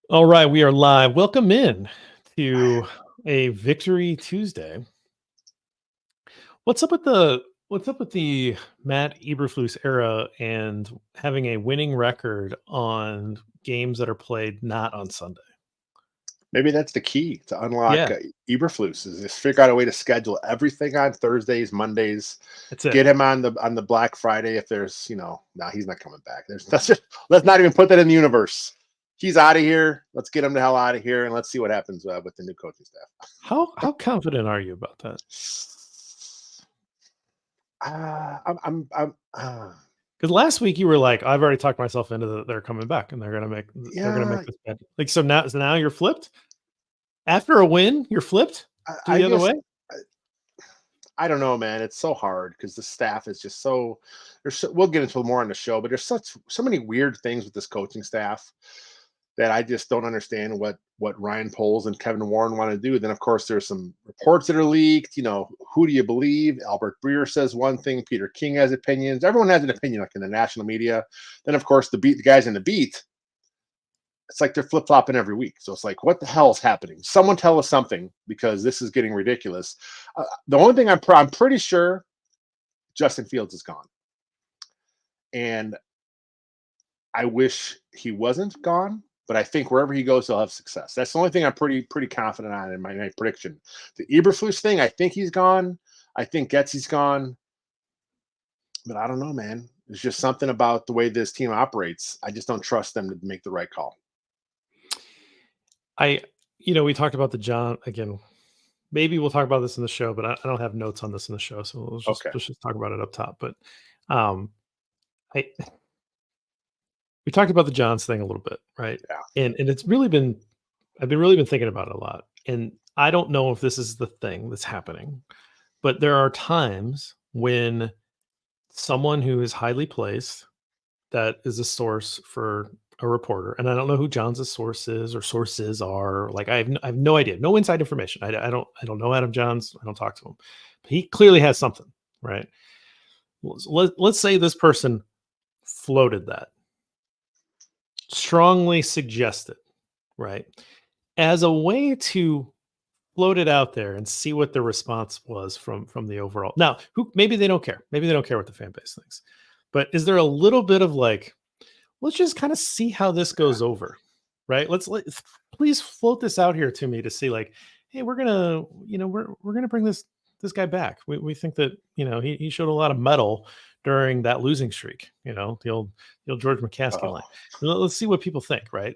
All right, we are live. Welcome in to a Victory Tuesday. What's up with the Matt Eberflus era and having a winning record on games that are played not on Sunday? Maybe that's the key to unlock Yeah, Eberflus is just figure out a way to schedule everything on Thursdays, Mondays. that's it. Get him on the Black Friday if there's no, he's not coming back. Let's not even put that in the universe. He's out of here. Let's get him the hell out of here and let's see what happens with the new coaching staff. How confident are you about that? I'm Because last week you were like, "I've already talked myself into they're coming back and they're gonna yeah. make this bad." Like so now you're flipped after a win. You're flipped to I the other guess way. I don't know, man. It's so hard because the staff is just so. We'll get into it more on the show, but there's so many weird things with this coaching staff that I just don't understand what Ryan Poles and Kevin Warren want to do. Then, of course, there's some reports that are leaked. Who do you believe? Albert Breer says one thing. Peter King has opinions. Everyone has an opinion, like in the national media. Then, of course, the guys in the beat. It's like they're flip flopping every week. So it's like, what the hell is happening? Someone tell us something because this is getting ridiculous. The only thing I'm pretty sure Justin Fields is gone, and I wish he wasn't gone. But I think wherever he goes, he'll have success. That's the only thing I'm pretty confident on in my prediction. The Eberflus thing, I think he's gone. I think Getsy's gone, but I don't know, man. There's just something about the way this team operates. I just don't trust them to make the right call. We talked about the John again. Maybe we'll talk about this in the show, but I don't have notes on this in the show, so Okay. let's just talk about it up top. But um, I we talked about the Johns thing a little bit, right? Yeah. And it's really been I've been really been thinking about it a lot, and I don't know if this is the thing that's happening, but there are times when someone who is highly placed that is a source for a reporter, and I don't know who John's source is or sources are. Like I have no idea, no inside information. I don't know Adam Johns. I don't talk to him, but he clearly has something, right? Let's say this person floated that, strongly suggested, right, as a way to float it out there and see what the response was from the overall. Now, who maybe they don't care, maybe they don't care what the fan base thinks, but is there a little bit of like, let's just kind of see how this goes over, right? Please float this out here to me to see like, hey, we're gonna bring this guy back. We think that he showed a lot of mettle during that losing streak, the old George McCaskey line. Oh, Let's see what people think, right?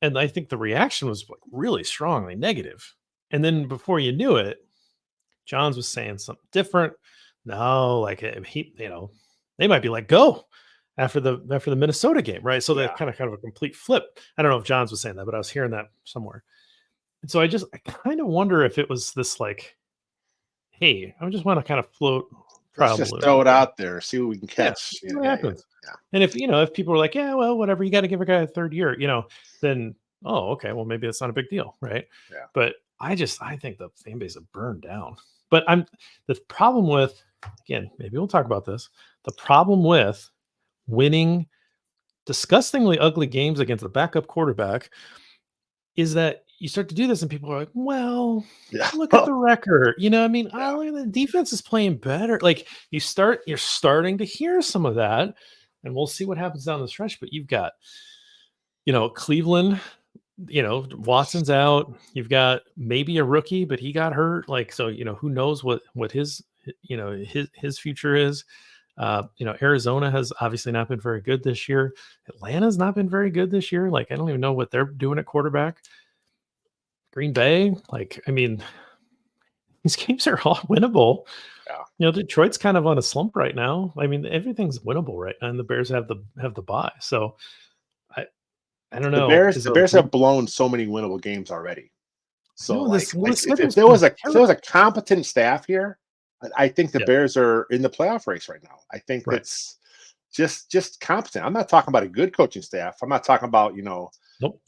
And I think the reaction was like really strongly negative. And then before you knew it, Johns was saying something different. No, like they might be like, go after the Minnesota game, right? So that yeah. kind of a complete flip. I don't know if Johns was saying that, but I was hearing that somewhere. And so I kind of wonder if it was this like, hey, I just want to kind of float Let's trial just balloon throw out it there. out there, see what we can Yeah, catch. see Yeah, what yeah, yeah, happens. yeah, And if people are like, yeah, well, whatever, you got to give a guy a third year, then okay, well maybe it's not a big deal, right? yeah. But I think the fan base is burned down. But the problem with, again, maybe we'll talk about this. The problem with winning disgustingly ugly games against a backup quarterback is that you start to do this and people are like, well, Yeah. look at the record. I mean, Yeah. look at the defense is playing better. Like you're starting to hear some of that, and we'll see what happens down the stretch. But you've got, Cleveland, Watson's out. You've got maybe a rookie, but he got hurt. Like, so, who knows what his future is. Arizona has obviously not been very good this year. Atlanta's not been very good this year. Like, I don't even know what they're doing at quarterback. Green Bay, like, I mean, these games are all winnable. Yeah. Detroit's kind of on a slump right now. I mean, everything's winnable right now, and the Bears have the bye. So I I don't The know. Bears Is the there a Bears have blown so many winnable games already. So no this well, the if schedule's there been was a terrible. competent staff here, I think the Yeah, Bears are in the playoff race right now. I think right. that's just competent. I'm not talking about a good coaching staff. I'm not talking about Nope.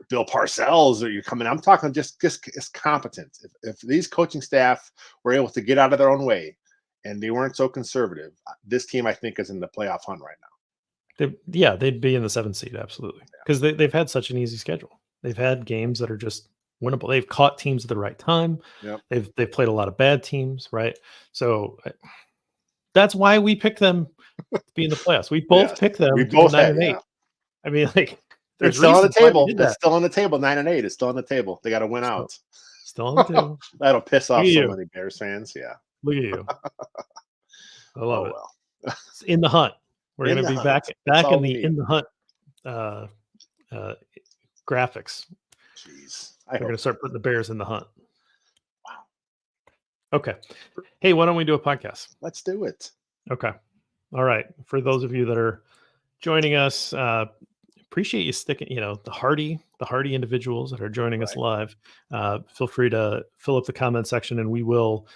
Bill Parcells or you're coming. I'm talking just as competent. If these coaching staff were able to get out of their own way and they weren't so conservative, this team I think is in the playoff hunt right now. They'd be in the 7th seed, absolutely, because they've had such an easy schedule. They've had games that are just winnable. They've caught teams at the right time. Yep. They've played a lot of bad teams, right? So that's why we picked them to be in the playoffs. We both Yes. picked We them to go both nine had, and yeah. eight. I mean, like, It's there's still on the reasons why we table. did It's that. still on the table. 9-8. It's still on the table. They got to win Still, out. still on the table. That'll piss Look off at so you. many Bears fans. Yeah. Look at you. I love Oh it. well. It's in the hunt. We're In going to the be hunt. back That's all in we the need. hunt uh, uh, graphics. Jeez. We're going to start putting the Bears in the hunt. Wow. Okay. Hey, why don't we do a podcast? Let's do it. Okay. All right. For those of you that are joining us, appreciate you sticking, the hardy individuals that are joining us live. Feel free to fill up the comment section and we will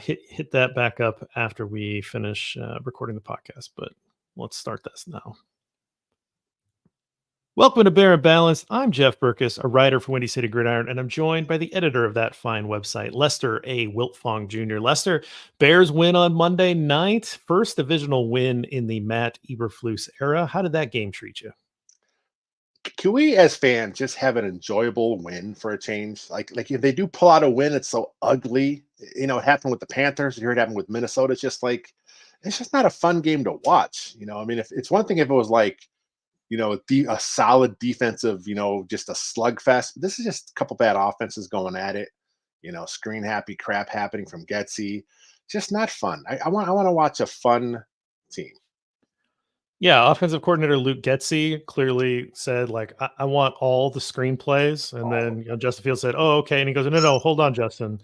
hit that back up after we finish recording the podcast. But let's start this now. Welcome to Bear and Balance. I'm Jeff Burkus, a writer for Windy City Gridiron, and I'm joined by the editor of that fine website, Lester A. Wiltfong Jr. Lester, Bears win on Monday night, first divisional win in the Matt Eberflus era. How did that game treat you? Can we, as fans, just have an enjoyable win for a change? Like if they do pull out a win, it's so ugly. It happened with the Panthers. You heard it happened with Minnesota. It's just like it's just not a fun game to watch. I mean, if it's one thing if it was like a solid defensive, just a slugfest. But this is just a couple bad offenses going at it. Screen happy crap happening from Getsy. Just not fun. I want to watch a fun team. Yeah, offensive coordinator Luke Getsy clearly said, like, I want all the screenplays. And then Justin Fields said, oh, okay. And he goes, no, hold on, Justin.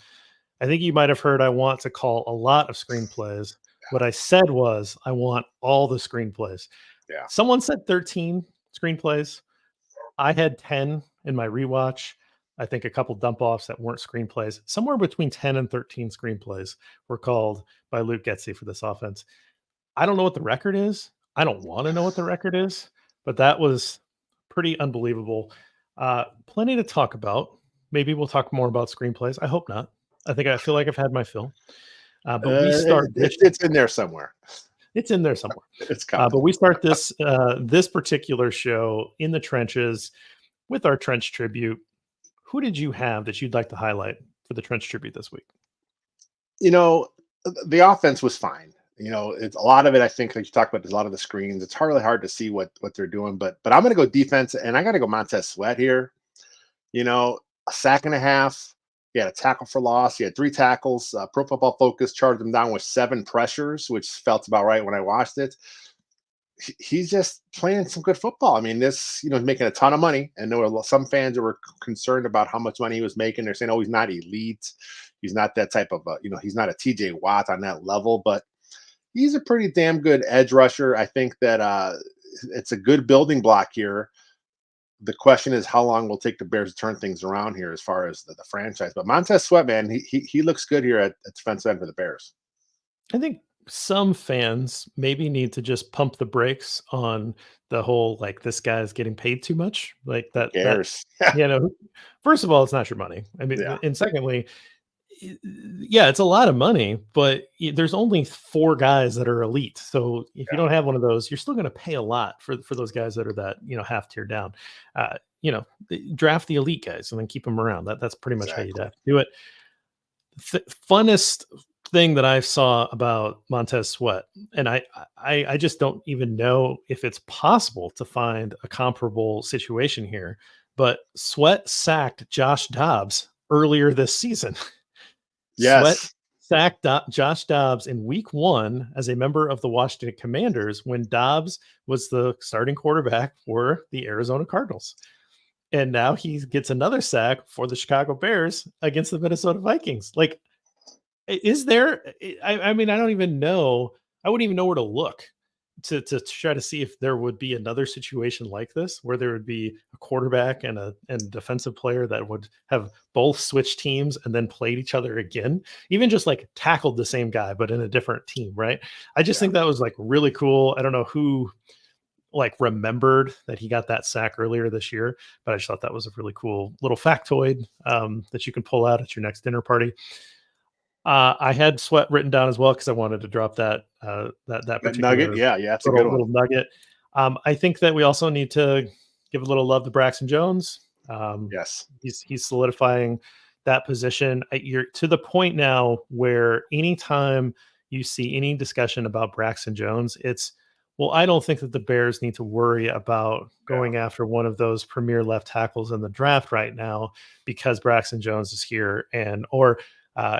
I think you might have heard I want to call a lot of screenplays. What I said was I want all the screenplays. Yeah. Someone said 13 screenplays. I had 10 in my rewatch. I think a couple dump offs that weren't screenplays. Somewhere between 10 and 13 screenplays were called by Luke Getsy for this offense. I don't know what the record is. I don't want to know what the record is, but that was pretty unbelievable. Plenty to talk about. Maybe we'll talk more about screenplays. I hope not. I feel like I've had my fill. But we start. It's in there somewhere. It's in there somewhere. It's coming. But we start this this particular show in the trenches with our trench tribute. Who did you have that you'd like to highlight for the trench tribute this week? The offense was fine. It's a lot of it. I think, like you talked about, there's a lot of the screens. It's really hard to see what they're doing. But I'm going to go defense, and I got to go Montez Sweat here. A sack and a half. He had a tackle for loss. He had 3 tackles. Pro Football Focus charged him down with 7 pressures, which felt about right when I watched it. He's just playing some good football. I mean, he's making a ton of money, and there were some fans that were concerned about how much money he was making. They're saying, "Oh, he's not elite. He's not that type of, he's not a TJ Watt on that level." But he's a pretty damn good edge rusher. I think that it's a good building block here. The question is how long will it take the Bears to turn things around here as far as the franchise. But Montez Sweat, man, he looks good here at defensive end for the Bears. I think some fans maybe need to just pump the brakes on the whole, like, this guy's getting paid too much. Like that, first of all, it's not your money. I mean, and secondly, yeah, it's a lot of money, but there's only 4 guys that are elite. So if you don't have one of those, you're still going to pay a lot for those guys that are that, half tier down. Draft the elite guys and then keep them around. That's pretty much how you'd have to do it. Funnest thing that I saw about Montez Sweat, and I just don't even know if it's possible to find a comparable situation here, but Sweat sacked Josh Dobbs earlier this season. Yes. Sweat sacked Josh Dobbs in week 1 as a member of the Washington Commanders when Dobbs was the starting quarterback for the Arizona Cardinals. And now he gets another sack for the Chicago Bears against the Minnesota Vikings. Like, is there, I mean, I don't even know. I wouldn't even know where to look to try to see if there would be another situation like this where there would be a quarterback and a defensive player that would have both switched teams and then played each other again, even just like tackled the same guy, but in a different team. Right. I just think that was like really cool. I don't know who like remembered that he got that sack earlier this year, but I just thought that was a really cool little factoid that you can pull out at your next dinner party. I had Sweat written down as well because I wanted to drop that particular nugget. Yeah, it's a good one. Little nugget. I think that we also need to give a little love to Braxton Jones. Um, Yes. he's solidifying that position. You're to the point now where anytime you see any discussion about Braxton Jones, it's well, I don't think that the Bears need to worry about Yeah. going after one of those premier left tackles in the draft right now because Braxton Jones is here, and or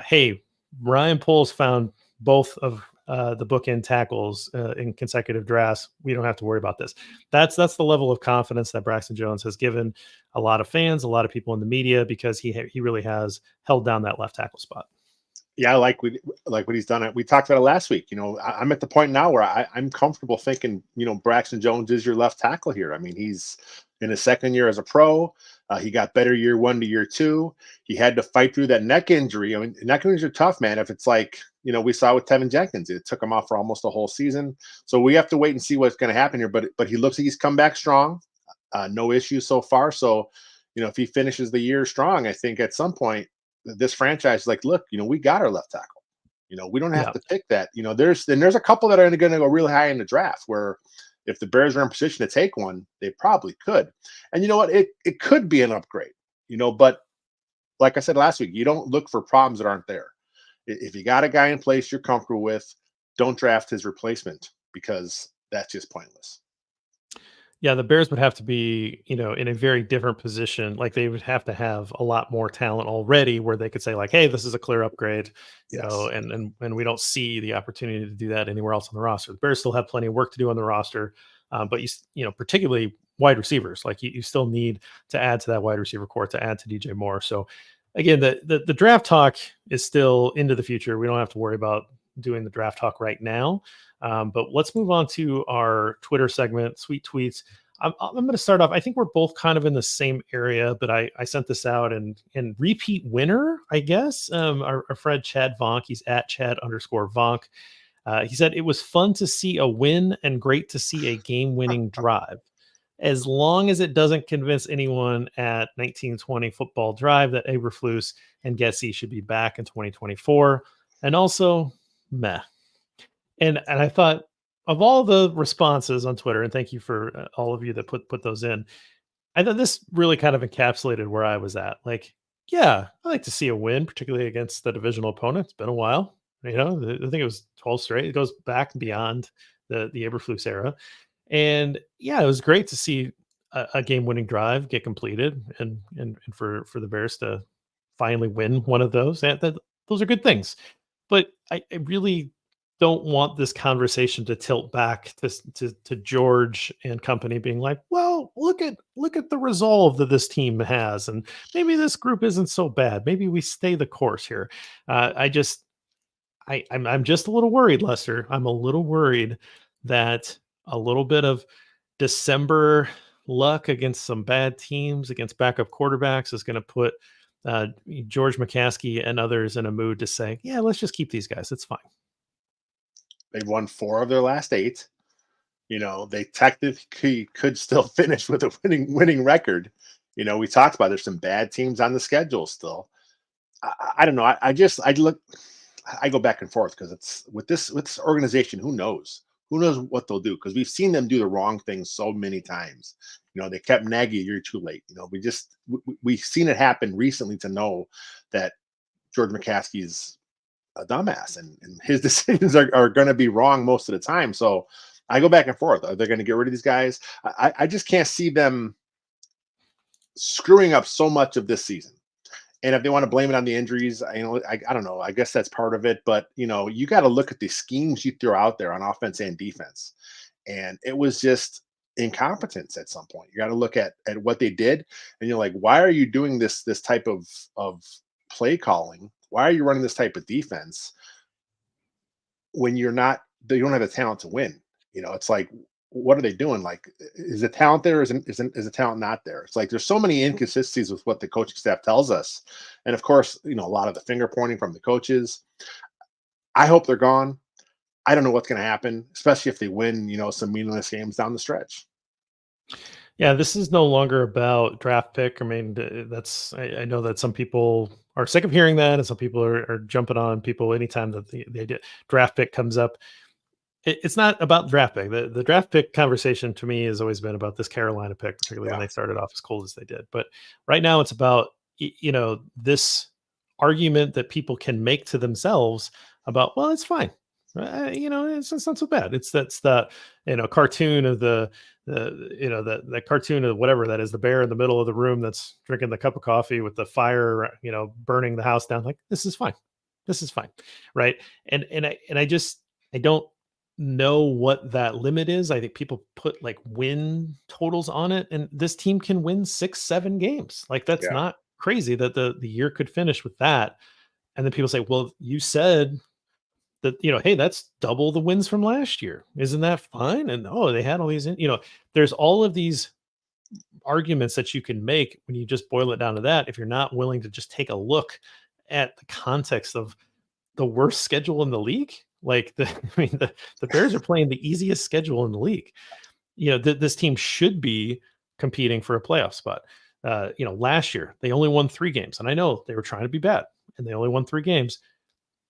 hey, Ryan Poles found both of the bookend tackles in consecutive drafts. We don't have to worry about this. That's the level of confidence that Braxton Jones has given a lot of fans, a lot of people in the media, because he really has held down that left tackle spot. Yeah, I like what he's done. We talked about it last week. I'm at the point now where I'm comfortable thinking, Braxton Jones is your left tackle here. I mean, he's in his second year as a pro. He got better year one to year two. He had to fight through that neck injury. I mean, neck injuries are tough, man. If it's like, we saw with Tevin Jenkins, it took him off for almost a whole season. So we have to wait and see what's going to happen here. But he looks like he's come back strong. No issues so far. So, if he finishes the year strong, I think at some point this franchise is like, look, we got our left tackle. We don't have Yeah, to pick that. There's a couple that are going to go really high in the draft where if the Bears are in position to take one, they probably could. And you know what? It could be an upgrade, but like I said last week, you don't look for problems that aren't there. If you got a guy in place you're comfortable with, don't draft his replacement because that's just pointless. yeah, the Bears would have to be, in a very different position. Like they would have to have a lot more talent already, where they could say, like, "Hey, this is a clear upgrade," Yes. and we don't see the opportunity to do that anywhere else on the roster. The Bears still have plenty of work to do on the roster, but particularly wide receivers, like you still need to add to that wide receiver core to add to DJ Moore. So, again, the draft talk is still into the future. We don't have to worry about doing the draft talk right now. But let's move on to our Twitter segment, Sweet Tweets. I'm going to start off. I think we're both kind of in the same area, but I sent this out and repeat winner, I guess. Our friend Chad Vonk, he's at Chad_Vonk. He said it was fun to see a win and great to see a game-winning drive. As long as it doesn't convince anyone at 1920 Football Drive that Eberflus and Gessie should be back in 2024. And also, meh. And I thought of all the responses on Twitter, and thank you for all of you that put those in. I thought this really kind of encapsulated where I was at. Like, yeah, I like to see a win, particularly against the divisional opponent. It's been a while. I think it was 12 straight. It goes back beyond the Eberflus era. And yeah, it was great to see a game-winning drive get completed, and for the Bears to finally win one of those. Those are good things. But I really don't want this conversation to tilt back to George and company being like, well, look at the resolve that this team has, and maybe this group isn't so bad. Maybe we stay the course here. I'm just a little worried, Lester. I'm a little worried that a little bit of December luck against some bad teams, against backup quarterbacks, is going to put George McCaskey and others in a mood to say, yeah, let's just keep these guys. It's fine. They've won 4 of their last 8. They technically could still finish with a winning record. We talked about there's some bad teams on the schedule still. I don't know. I go back and forth because it's with this organization. Who knows? Who knows what they'll do? Because we've seen them do the wrong things so many times. They kept Nagy a year too late. We've seen it happen recently to know that George McCaskey's a dumbass and his decisions are going to be wrong most of the time. So I go back and forth. Are they going to get rid of these guys? I just can't see them screwing up so much of this season. And if they want to blame it on the injuries, I don't know. I guess that's part of it. But you got to look at the schemes you throw out there on offense and defense, and it was just incompetence at some point. You got to look at what they did, and you're like, why are you doing this type of play calling? Why are you running this type of defense when you don't have the talent to win? It's like, what are they doing? Like, is the talent there? Is the talent not there? It's like there's so many inconsistencies with what the coaching staff tells us, and of course, a lot of the finger pointing from the coaches. I hope they're gone. I don't know what's going to happen, especially if they win, some meaningless games down the stretch. Yeah, this is no longer about draft pick. I mean, I know that some people are sick of hearing that, and some people are jumping on people anytime that the idea draft pick comes up. it's not about draft pick. The draft pick conversation to me has always been about this Carolina pick, particularly when Yeah, they started off as cold as they did. But right now, it's about this argument that people can make to themselves about, well, it's fine. It's not so bad. That's the cartoon of the cartoon of whatever that is, the bear in the middle of the room that's drinking the cup of coffee with the fire, burning the house down. Like, this is fine. This is fine, right? I don't know what that limit is. I think people put like win totals on it, and this team can win 6, 7 games. Like, that's yeah, not crazy that the year could finish with that. And then people say, well, you said that, hey, that's double the wins from last year. Isn't that fine? And oh, they had all these, there's all of these arguments that you can make when you just boil it down to that. If you're not willing to just take a look at the context of the worst schedule in the league. Like the Bears are playing the easiest schedule in the league. This team should be competing for a playoff spot. Last year they only won 3 games, and I know they were trying to be bad, and they only won 3 games,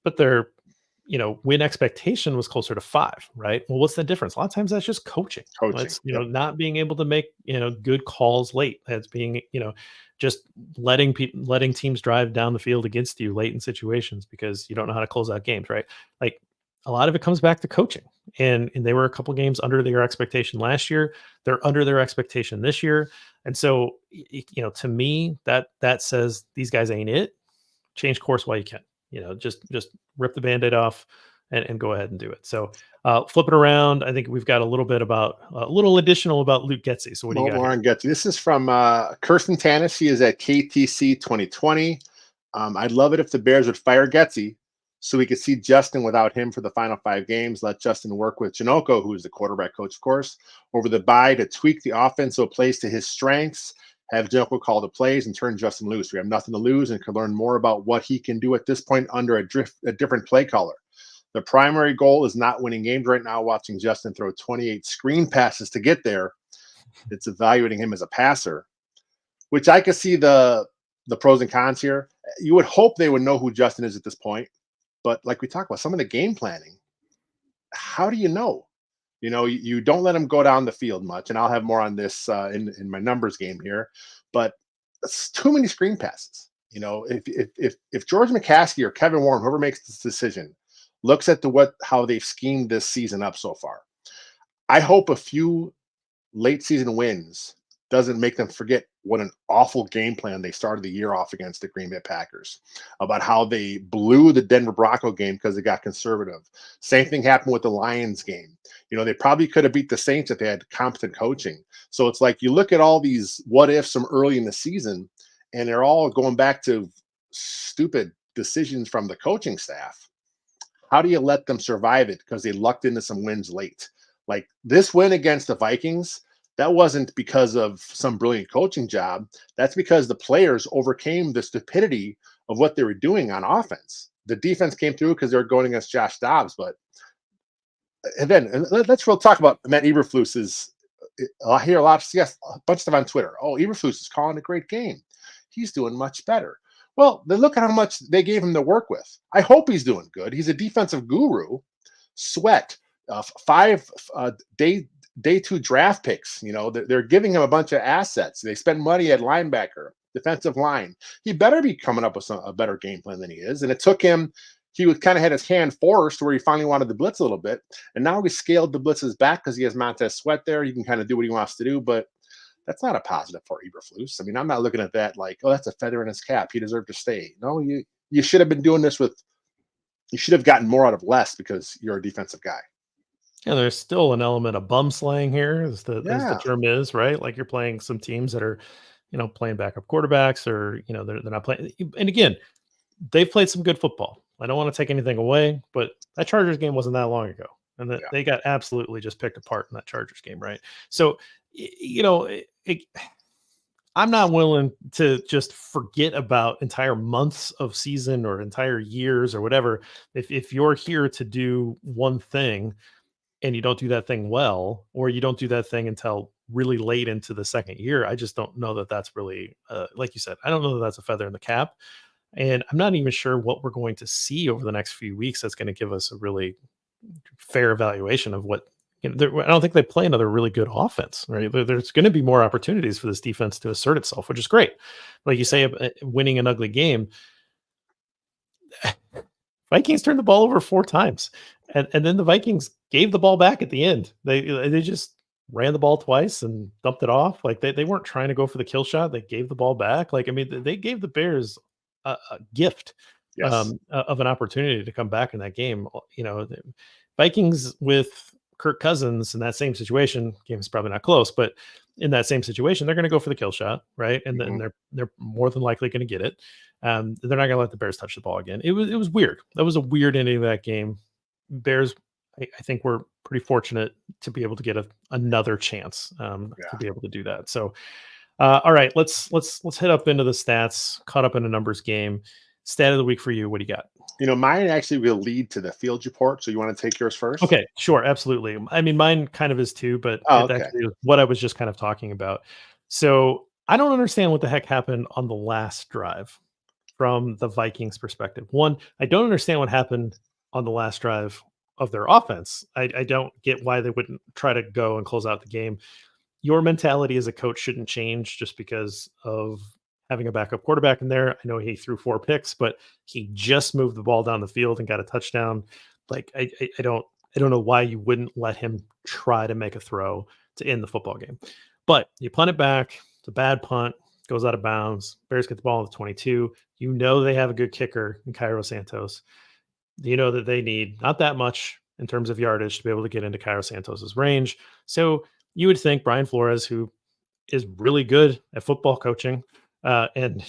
but their win expectation was closer to 5, right? Well, what's the difference? A lot of times that's just coaching. coaching. That's Yep. not being able to make good calls late. That's being just letting teams drive down the field against you late in situations because you don't know how to close out games, right? Like, a lot of it comes back to coaching, and they were a couple games under their expectation last year. They're under their expectation this year, and so to me that says these guys ain't it. Change course while you can. Just rip the Band-Aid off and go ahead and do it. So flip it around. I think we've got a little bit about a little additional about Luke Getsy. So what do you got here? Lauren Getty. This is from Kirsten Tanis. She is at KTC 2020. I'd love it if the Bears would fire Getsy so we could see Justin without him for the final 5 games. Let Justin work with Janoko, who is the quarterback coach, of course, over the bye to tweak the offense so it plays to his strengths. Have Janoko call the plays and turn Justin loose. We have nothing to lose and can learn more about what he can do at this point under a different play caller. The primary goal is not winning games right now. Watching Justin throw 28 screen passes to get there, it's evaluating him as a passer, which I could see the pros and cons here. You would hope they would know who Justin is at this point, but like we talked about, some of the game planning, how do you know? You don't let him go down the field much, and I'll have more on this in my numbers game here. But it's too many screen passes. If George McCaskey or Kevin Warren, whoever makes this decision, looks at how they've schemed this season up so far, I hope a few late season wins doesn't make them forget what an awful game plan they started the year off against the Green Bay Packers, about how they blew the Denver Bronco game because they got conservative. Same thing happened with the Lions game. They probably could have beat the Saints if they had competent coaching. So it's like you look at all these what ifs from early in the season, and they're all going back to stupid decisions from the coaching staff. How do you let them survive it because they lucked into some wins late? Like this win against the Vikings, that wasn't because of some brilliant coaching job. That's because the players overcame the stupidity of what they were doing on offense. The defense came through because they were going against Josh Dobbs. And then let's talk about Matt Eberflus. I hear a bunch of stuff on Twitter. Oh, Eberflus is calling a great game. He's doing much better. Well, then look at how much they gave him to work with. I hope he's doing good. He's a defensive guru. Sweat, 5 day 2 draft picks. They're giving him a bunch of assets. They spend money at linebacker, defensive line. He better be coming up with a better game plan than he is. And it took him. He was kind of had his hand forced where he finally wanted to blitz a little bit, and now he scaled the blitzes back because he has Montez Sweat there. He can kind of do what he wants to do, but that's not a positive for Eberflus. I mean, I'm not looking at that like, oh, that's a feather in his cap. He deserved to stay. No, you should have been doing this you should have gotten more out of less because you're a defensive guy. Yeah, there's still an element of bum slang here, as the Yeah, term is, right? Like, you're playing some teams that are, playing backup quarterbacks, or they're not playing. And again, they've played some good football. I don't want to take anything away, but that Chargers game wasn't that long ago, and that yeah. they got absolutely just picked apart in that Chargers game, right? So, I'm not willing to just forget about entire months of season or entire years or whatever. If you're here to do one thing and you don't do that thing well, or you don't do that thing until really late into the second year, I just don't know that that's really, like you said, I don't know that that's a feather in the cap. And I'm not even sure what we're going to see over the next few weeks that's going to give us a really fair evaluation of what I don't think they play another really good offense, right? There's going to be more opportunities for this defense to assert itself, which is great. Like you say, winning an ugly game, Vikings turned the ball over 4 times, and then the Vikings gave the ball back at the end. They just ran the ball twice and dumped it off. Like they weren't trying to go for the kill shot. They gave the ball back. Like I mean, they gave the Bears a gift Yes. of an opportunity to come back in that game. The Vikings with Kirk Cousins in that same situation, game is probably not close, but in that same situation, they're going to go for the kill shot, right? And then Mhm. they're more than likely going to get it. They're not going to let the Bears touch the ball again. It was weird. That was a weird ending of that game. Bears, I think, were pretty fortunate to be able to get another chance to Yeah. be able to do that. So, all right, let's head up into the stats. Caught up in a numbers game. Stat of the week for you. What do you got? Mine actually will lead to the field report. So you want to take yours first? Okay, sure, absolutely. I mean, mine kind of is too, but Oh, it okay. actually is what I was just kind of talking about. So I don't understand what the heck happened on the last drive from the Vikings perspective. One, I don't understand what happened on the last drive of their offense. I don't get why they wouldn't try to go and close out the game. Your mentality as a coach shouldn't change just because of having a backup quarterback in there. I know he threw 4 picks, but he just moved the ball down the field and got a touchdown. Like I don't know why you wouldn't let him try to make a throw to end the football game. But you punt it back. It's a bad punt. Goes out of bounds. Bears get the ball at the 22. You know they have a good kicker in Cairo Santos. You know that they need not that much in terms of yardage to be able to get into Cairo Santos's range. So you would think Brian Flores, who is really good at football coaching and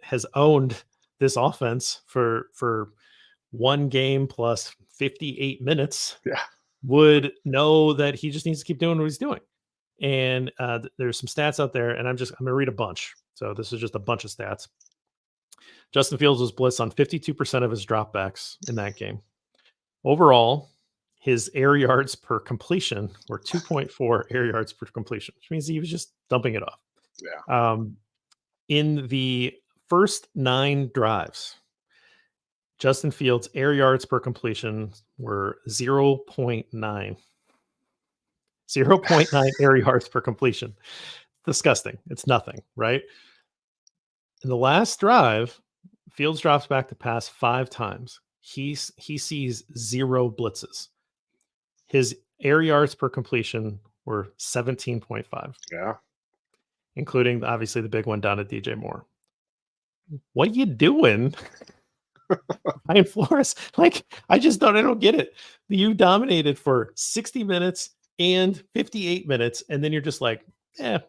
has owned this offense for one game plus 58 minutes, Yeah. would know that he just needs to keep doing what he's doing. And there's some stats out there, and I'm going to read a bunch. So this is just a bunch of stats. Justin Fields was blitzed on 52% of his dropbacks in that game. Overall, his air yards per completion were 2.4 air yards per completion, which means he was just dumping it off. Yeah. In the first 9 drives, Justin Fields' air yards per completion were 0.9. 0.9 air yards per completion. Disgusting. It's nothing, right? In the last drive, Fields drops back to pass 5 times. He sees 0 blitzes. His air yards per completion were 17.5, Yeah. including obviously the big one down to DJ Moore. What are you doing, Ryan Flores? Like, I don't get it. You dominated for 60 minutes and 58 minutes, and then you're just like,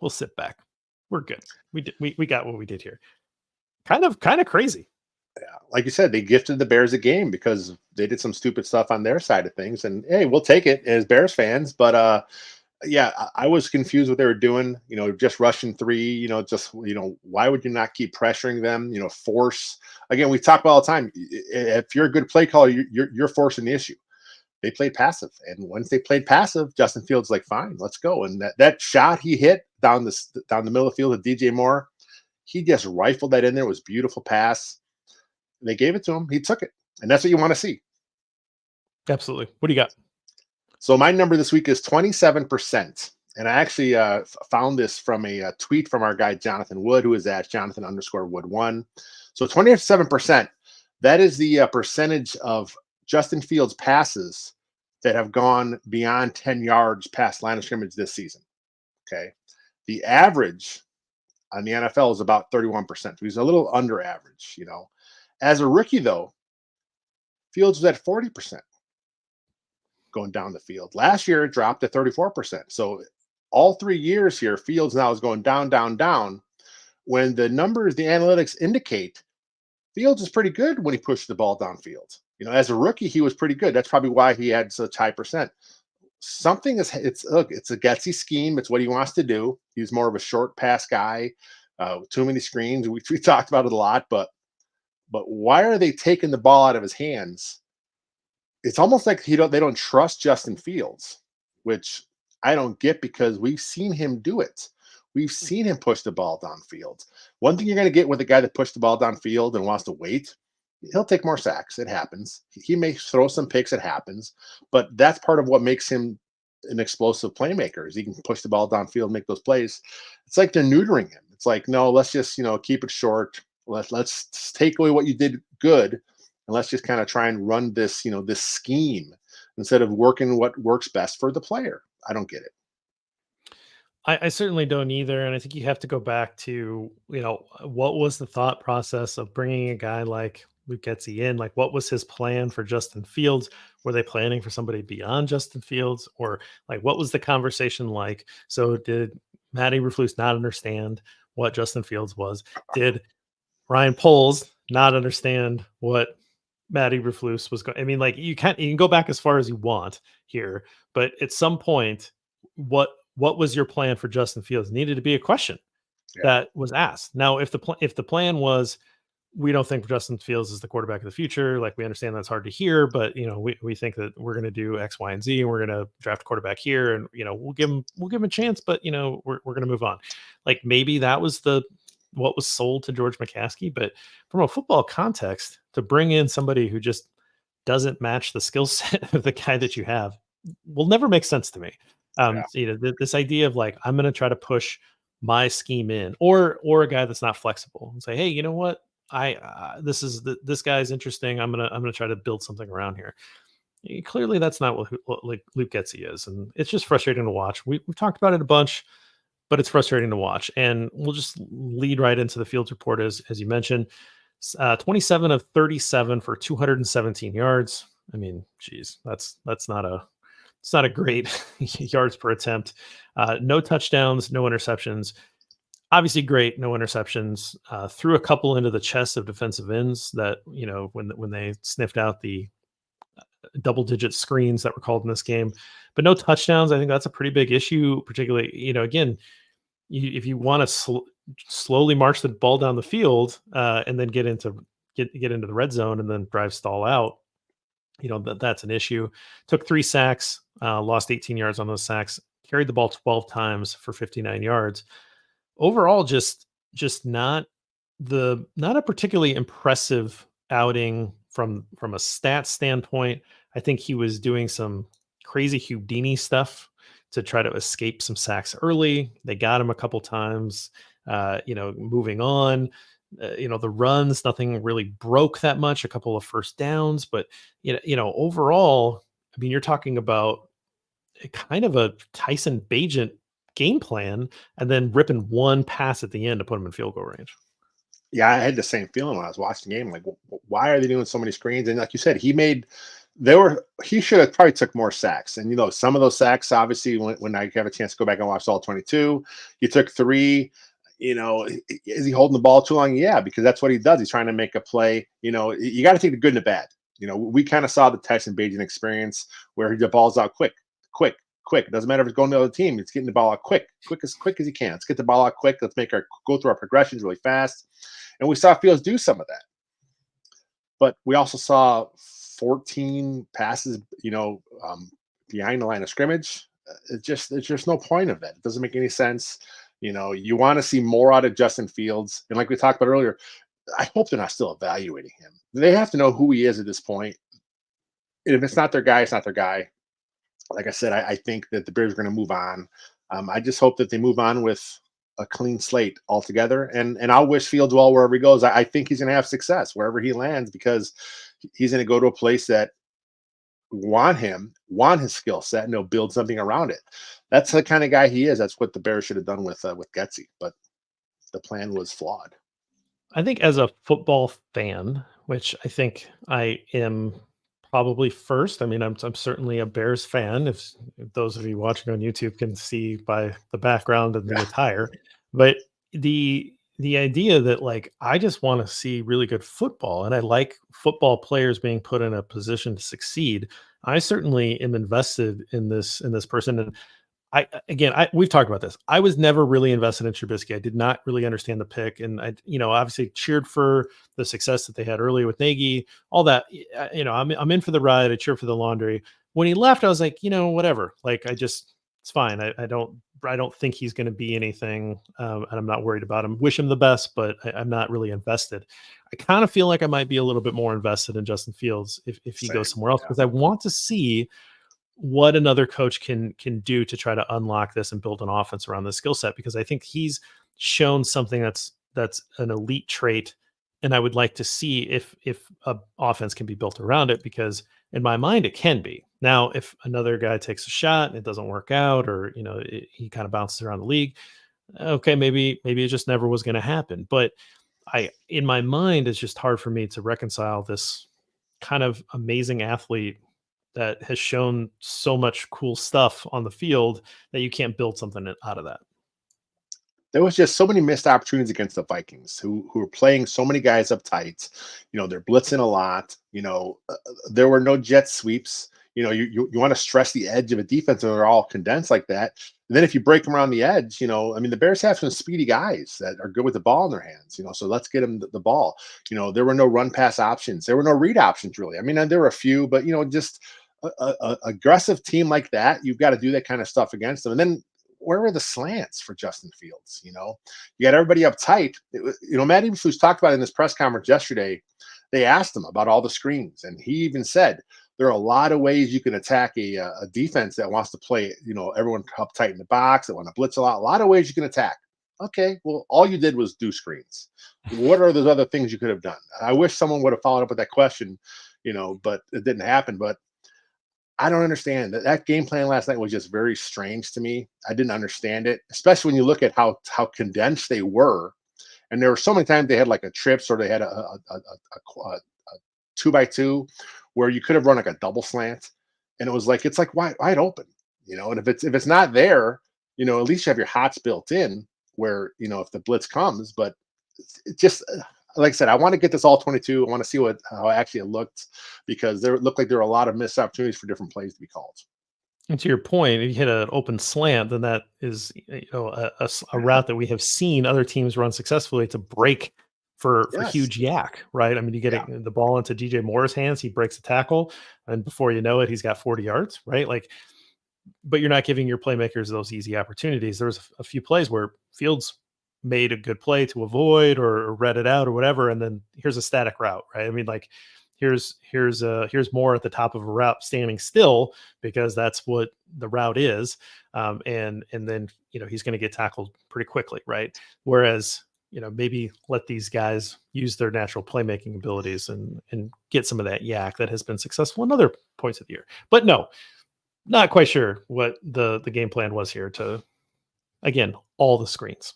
we'll sit back. We're good. We got what we did here. Kind of crazy. Yeah. Like you said, they gifted the Bears a game because they did some stupid stuff on their side of things. And hey, we'll take it as Bears fans. But yeah, I was confused what they were doing. Just rushing three. Why would you not keep pressuring them? Force. Again, we talk about all the time. If you're a good play caller, you're forcing the issue. They played passive, and once they played passive, Justin Fields like, fine, let's go. And that shot he hit down the middle of the field to DJ Moore, he just rifled that in there. It was a beautiful pass. They gave it to him. He took it, and that's what you want to see. Absolutely. What do you got? So my number this week is 27%. And I actually found this from a tweet from our guy, Jonathan Wood, who is at Jonathan_Wood1. So 27%, that is the percentage of Justin Fields passes that have gone beyond 10 yards past line of scrimmage this season. Okay. The average on the NFL is about 31%. He's a little under average, As a rookie, though, Fields was at 40%. Going down the field. Last year, it dropped to 34%. So all 3 years here, Fields now is going down, down, down. When the numbers, the analytics indicate Fields is pretty good when he pushed the ball downfield. As a rookie, he was pretty good. That's probably why he had such high percent. It's a gutsy scheme. It's what he wants to do. He's more of a short pass guy. Too many screens. We talked about it a lot, but why are they taking the ball out of his hands? It's almost like they don't trust Justin Fields, which I don't get because we've seen him do it. We've seen him push the ball downfield. One thing you're going to get with a guy that pushed the ball downfield and wants to wait He'll take more sacks. It happens. He may throw some picks. It happens. But that's part of what makes him an explosive playmaker is he can push the ball downfield, make those plays. It's like they're neutering him. It's like, no, let's just, keep it short. Let's take away what you did good and let's just kind of try and run this, this scheme instead of working what works best for the player. I don't get it. I certainly don't either, and I think you have to go back to what was the thought process of bringing a guy like Luke Getzey in? Like, what was his plan for Justin Fields? Were they planning for somebody beyond Justin Fields, or like what was the conversation like? So, did Matty Eberflus not understand what Justin Fields was? Did Ryan Poles not understand what Matt Eberflus was going? I mean, like you can go back as far as you want here, but at some point, what was your plan for Justin Fields needed to be a question Yeah. that was asked. Now, if the plan was we don't think Justin Fields is the quarterback of the future, like we understand that's hard to hear, but we think that we're going to do X, Y, and Z, and we're going to draft a quarterback here, and we'll give him a chance, but we're going to move on. Like maybe that was the what was sold to George McCaskey, but from a football context, to bring in somebody who just doesn't match the skill set of the guy that you have will never make sense to me. Yeah. This idea of like I'm going to try to push my scheme in, or a guy that's not flexible and say, hey, you know what, this guy's interesting. I'm gonna try to build something around here. Clearly, that's not what like Luke Getzey is, and it's just frustrating to watch. We've talked about it a bunch, but it's frustrating to watch. And we'll just lead right into the Fields report as you mentioned. 27 of 37 for 217 yards. I mean, geez, that's not a it's not a great yards per attempt. No touchdowns, no interceptions. Obviously, great, no interceptions. Threw a couple into the chest of defensive ends that when they sniffed out the double-digit screens that were called in this game, but no touchdowns. I think that's a pretty big issue, particularly again, if you want to slowly march the ball down the field and then get into the red zone and then drive stall out. That's an issue. Took 3 sacks, lost 18 yards on those sacks, carried the ball 12 times for 59 yards. Overall, just not a particularly impressive outing from a stat standpoint. I think he was doing some crazy Houdini stuff to try to escape some sacks early. They got him a couple times. Moving on. The runs, nothing really broke that much. A couple of first downs, but overall, I mean, you're talking about a kind of a Tyson Bagent game plan, and then ripping one pass at the end to put him in field goal range. Yeah, I had the same feeling when I was watching the game. Like, why are they doing so many screens? And like you said, he should have probably took more sacks. And some of those sacks, obviously, when I have a chance to go back and watch all 22, he took 3. Is he holding the ball too long? Yeah, because that's what he does. He's trying to make a play. You got to take the good and the bad. We kind of saw the Tyson Bagent experience where the ball's out quick, quick, quick. It doesn't matter if it's going to the other team. It's getting the ball out quick as he can. Let's get the ball out quick. Let's go through our progressions really fast. And we saw Fields do some of that. But we also saw 14 passes, behind the line of scrimmage. There's just no point of that. It doesn't make any sense. You want to see more out of Justin Fields. And like we talked about earlier, I hope they're not still evaluating him. They have to know who he is at this point. And if it's not their guy, it's not their guy. Like I said, I think that the Bears are going to move on. I just hope that they move on with a clean slate altogether. And I'll wish Fields well wherever he goes. I think he's going to have success wherever he lands because he's going to go to a place that want his skill set, and they'll build something around it. That's the kind of guy he is. That's what the Bears should have done with Getzey, but the plan was flawed. I think as a football fan, which I think I am probably first. I mean, I'm certainly a Bears fan. If those of you watching on YouTube can see by the background and the attire, but the idea that like I just want to see really good football, and I like football players being put in a position to succeed. I certainly am invested in this person, and we've talked about this. I was never really invested in Trubisky. I did not really understand the pick, and I, obviously cheered for the success that they had early with Nagy. All that, I'm in for the ride. I cheer for the laundry. When he left, I was like, whatever. Like, it's fine. I don't I don't think he's going to be anything, and I'm not worried about him. Wish him the best, but I'm not really invested. I kind of feel like I might be a little bit more invested in Justin Fields if he goes Same. somewhere else Yeah. because I want to see what another coach can do to try to unlock this and build an offense around the skill set because I think he's shown something that's an elite trait and I would like to see if a offense can be built around it because in my mind it can be. Now if another guy takes a shot and it doesn't work out or he kind of bounces around the league, okay, maybe it just never was going to happen. But I in my mind it's just hard for me to reconcile this kind of amazing athlete that has shown so much cool stuff on the field that you can't build something out of that. There was just so many missed opportunities against the Vikings, who were playing so many guys up tight. They're blitzing a lot. There were no jet sweeps. You want to stress the edge of a defense, and they're all condensed like that. And then if you break them around the edge, I mean, the Bears have some speedy guys that are good with the ball in their hands. So let's get them the ball. There were no run pass options. There were no read options really. I mean, there were a few, but just a aggressive team like that, you've got to do that kind of stuff against them. And then where were the slants for Justin Fields? You got everybody up tight. Matt Eberflus talked about it in this press conference yesterday. They asked him about all the screens, and he even said there are a lot of ways you can attack a defense that wants to play. Everyone up tight in the box, that want to blitz a lot. A lot of ways you can attack. Okay, well, all you did was do screens. What are those other things you could have done? I wish someone would have followed up with that question, but it didn't happen. But I don't understand that game plan last night was just very strange to me. I didn't understand it, especially when you look at how condensed they were. And there were so many times they had like a trips or they had a 2x2 where you could have run like a double slant, and it was like it's like wide open, And if it's not there, at least you have your hots built in where if the blitz comes. But it just like I said, I want to get this all 22. I want to see how actually it looked because there looked like there were a lot of missed opportunities for different plays to be called. And to your point, if you hit an open slant, then that is a route that we have seen other teams run successfully to break for Yes. huge yak, right? I mean, you get Yeah. the ball into DJ Moore's hands, he breaks a tackle, and before you know it, he's got 40 yards, right? Like, but you're not giving your playmakers those easy opportunities. There was a few plays where Fields made a good play to avoid or read it out or whatever, and then here's a static route, right? I mean, like here's more at the top of a route standing still because that's what the route is, and then he's going to get tackled pretty quickly, right? Whereas maybe let these guys use their natural playmaking abilities and get some of that yak that has been successful in other points of the year. But no, not quite sure what the game plan was here to, again, all the screens.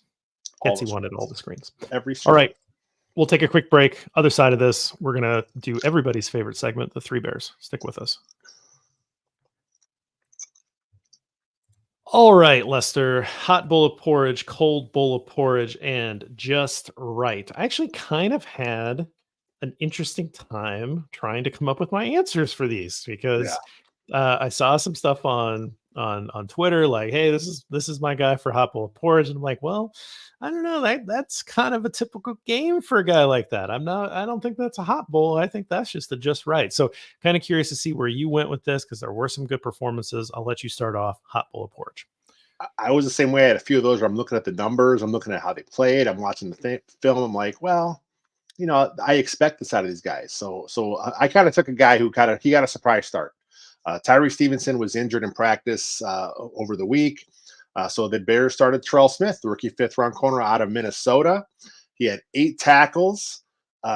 All Etsy the wanted all screens. the screens. Every All screen. right. We'll take a quick break. Other side of this, we're going to do everybody's favorite segment, the Three Bears. Stick with us. All right, Lester. Hot bowl of porridge, cold bowl of porridge, and just right. I actually kind of had an interesting time trying to come up with my answers for these Yeah. because I saw some stuff on Twitter like, "Hey, this is my guy for hot bowl of porridge," and I'm like, "Well, I don't know. That's kind of a typical game for a guy like that. I don't think that's a hot bowl. I think that's just a just right." So, kind of curious to see where you went with this because there were some good performances. I'll let you start off. Hot bowl of porridge. I was the same way. I had a few of those where I'm looking at the numbers, I'm looking at how they played, I'm watching the film. I'm like, well, I expect this out of these guys. So I kind of took a guy who he got a surprise start. Tyree Stevenson was injured in practice over the week. So the Bears started Terrell Smith, the rookie fifth-round corner out of Minnesota. He had 8 tackles.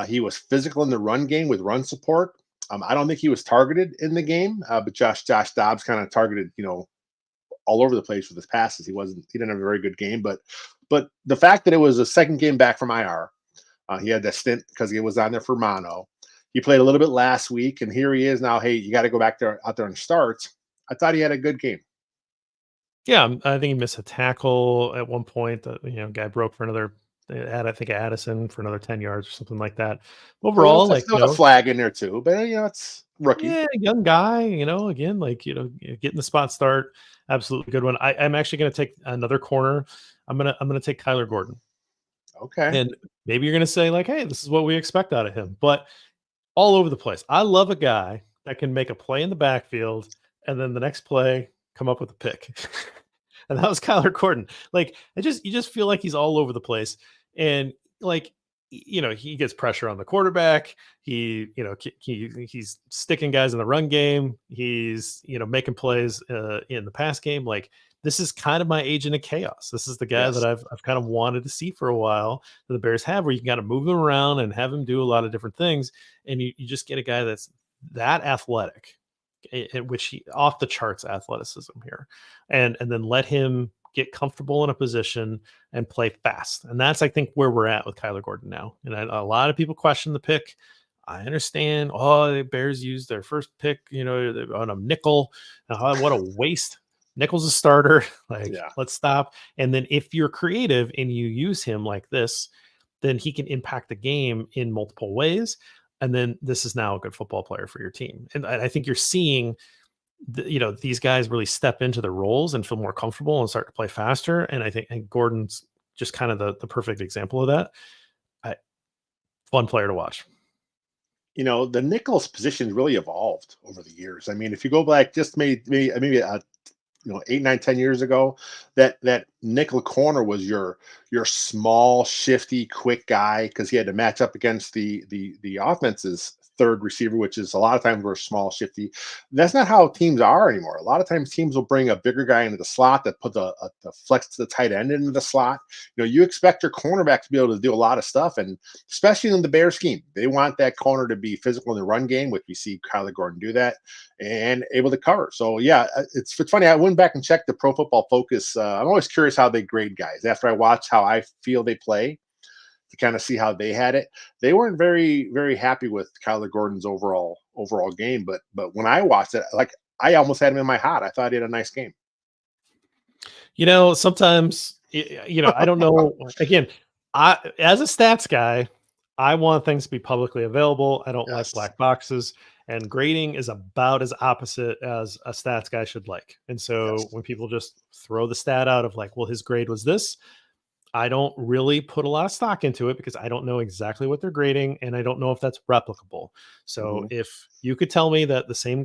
He was physical in the run game with run support. I don't think he was targeted in the game, but Josh Dobbs kind of targeted, all over the place with his passes. He didn't have a very good game, but the fact that it was a second game back from IR, he had that stint because he was on there for mono. He played a little bit last week, and here he is now. Hey, you got to go back there out there and start. I thought he had a good game. Yeah, I think he missed a tackle at one point. Guy broke for another. I think Addison for another 10 yards or something like that. Overall, like Still a flag in there too, but it's rookie. yeah, young guy. Again, like getting the spot start, absolutely good one. I'm actually going to take another corner. I'm gonna take Kyler Gordon, Okay. and maybe you're gonna say like, hey, this is what we expect out of him, but all over the place. I love a guy that can make a play in the backfield and then the next play come up with a pick. and that was Kyler Gordon. Like, you just feel like he's all over the place, and like, he gets pressure on the quarterback. He's sticking guys in the run game. He's making plays in the pass game. Like, this is kind of my agent of chaos. This is the guy that Yes. I've kind of wanted to see for a while that the Bears have, where you can kind of move him around and have him do a lot of different things, and you just get a guy that's that athletic, which he off the charts athleticism here, and then let him get comfortable in a position and play fast. And that's, I think, where we're at with Kyler Gordon now. And a lot of people question the pick. I understand. Oh, the Bears used their first pick, on a nickel. What a waste. Nickel's a starter. Like, Yeah. let's stop. And then if you're creative and you use him like this, then he can impact the game in multiple ways. And then this is now a good football player for your team. And I think you're seeing these guys really step into their roles and feel more comfortable and start to play faster. And I think Gordon's just kind of the perfect example of that. Fun player to watch. The Nichols position really evolved over the years. I mean, if you go back just maybe 8, 9, 10 years ago, that nickel corner was your small, shifty, quick guy, because he had to match up against the offense's third receiver, which is a lot of times we're small, shifty. That's not how teams are anymore. A lot of times teams will bring a bigger guy into the slot that put the flex to the tight end into the slot. You expect your cornerback to be able to do a lot of stuff, and especially in the Bear scheme, they want that corner to be physical in the run game, which we see Kyler Gordon do that, and able to cover. So yeah, it's funny. I went back and checked the Pro Football Focus. I'm always curious how they grade guys after I watch how I feel they play, to kind of see how they had it. They weren't very, very happy with Kyler Gordon's overall game, but when I watched it, like, I almost had him in my heart. I thought he had a nice game. Sometimes, I don't know. Again, as a stats guy, I want things to be publicly available. I don't like Yes. black boxes, and grading is about as opposite as a stats guy should like. And so Yes. when people just throw the stat out of like, well, his grade was this, I don't really put a lot of stock into it because I don't know exactly what they're grading, and I don't know if that's replicable. So Mm-hmm. if you could tell me that the same,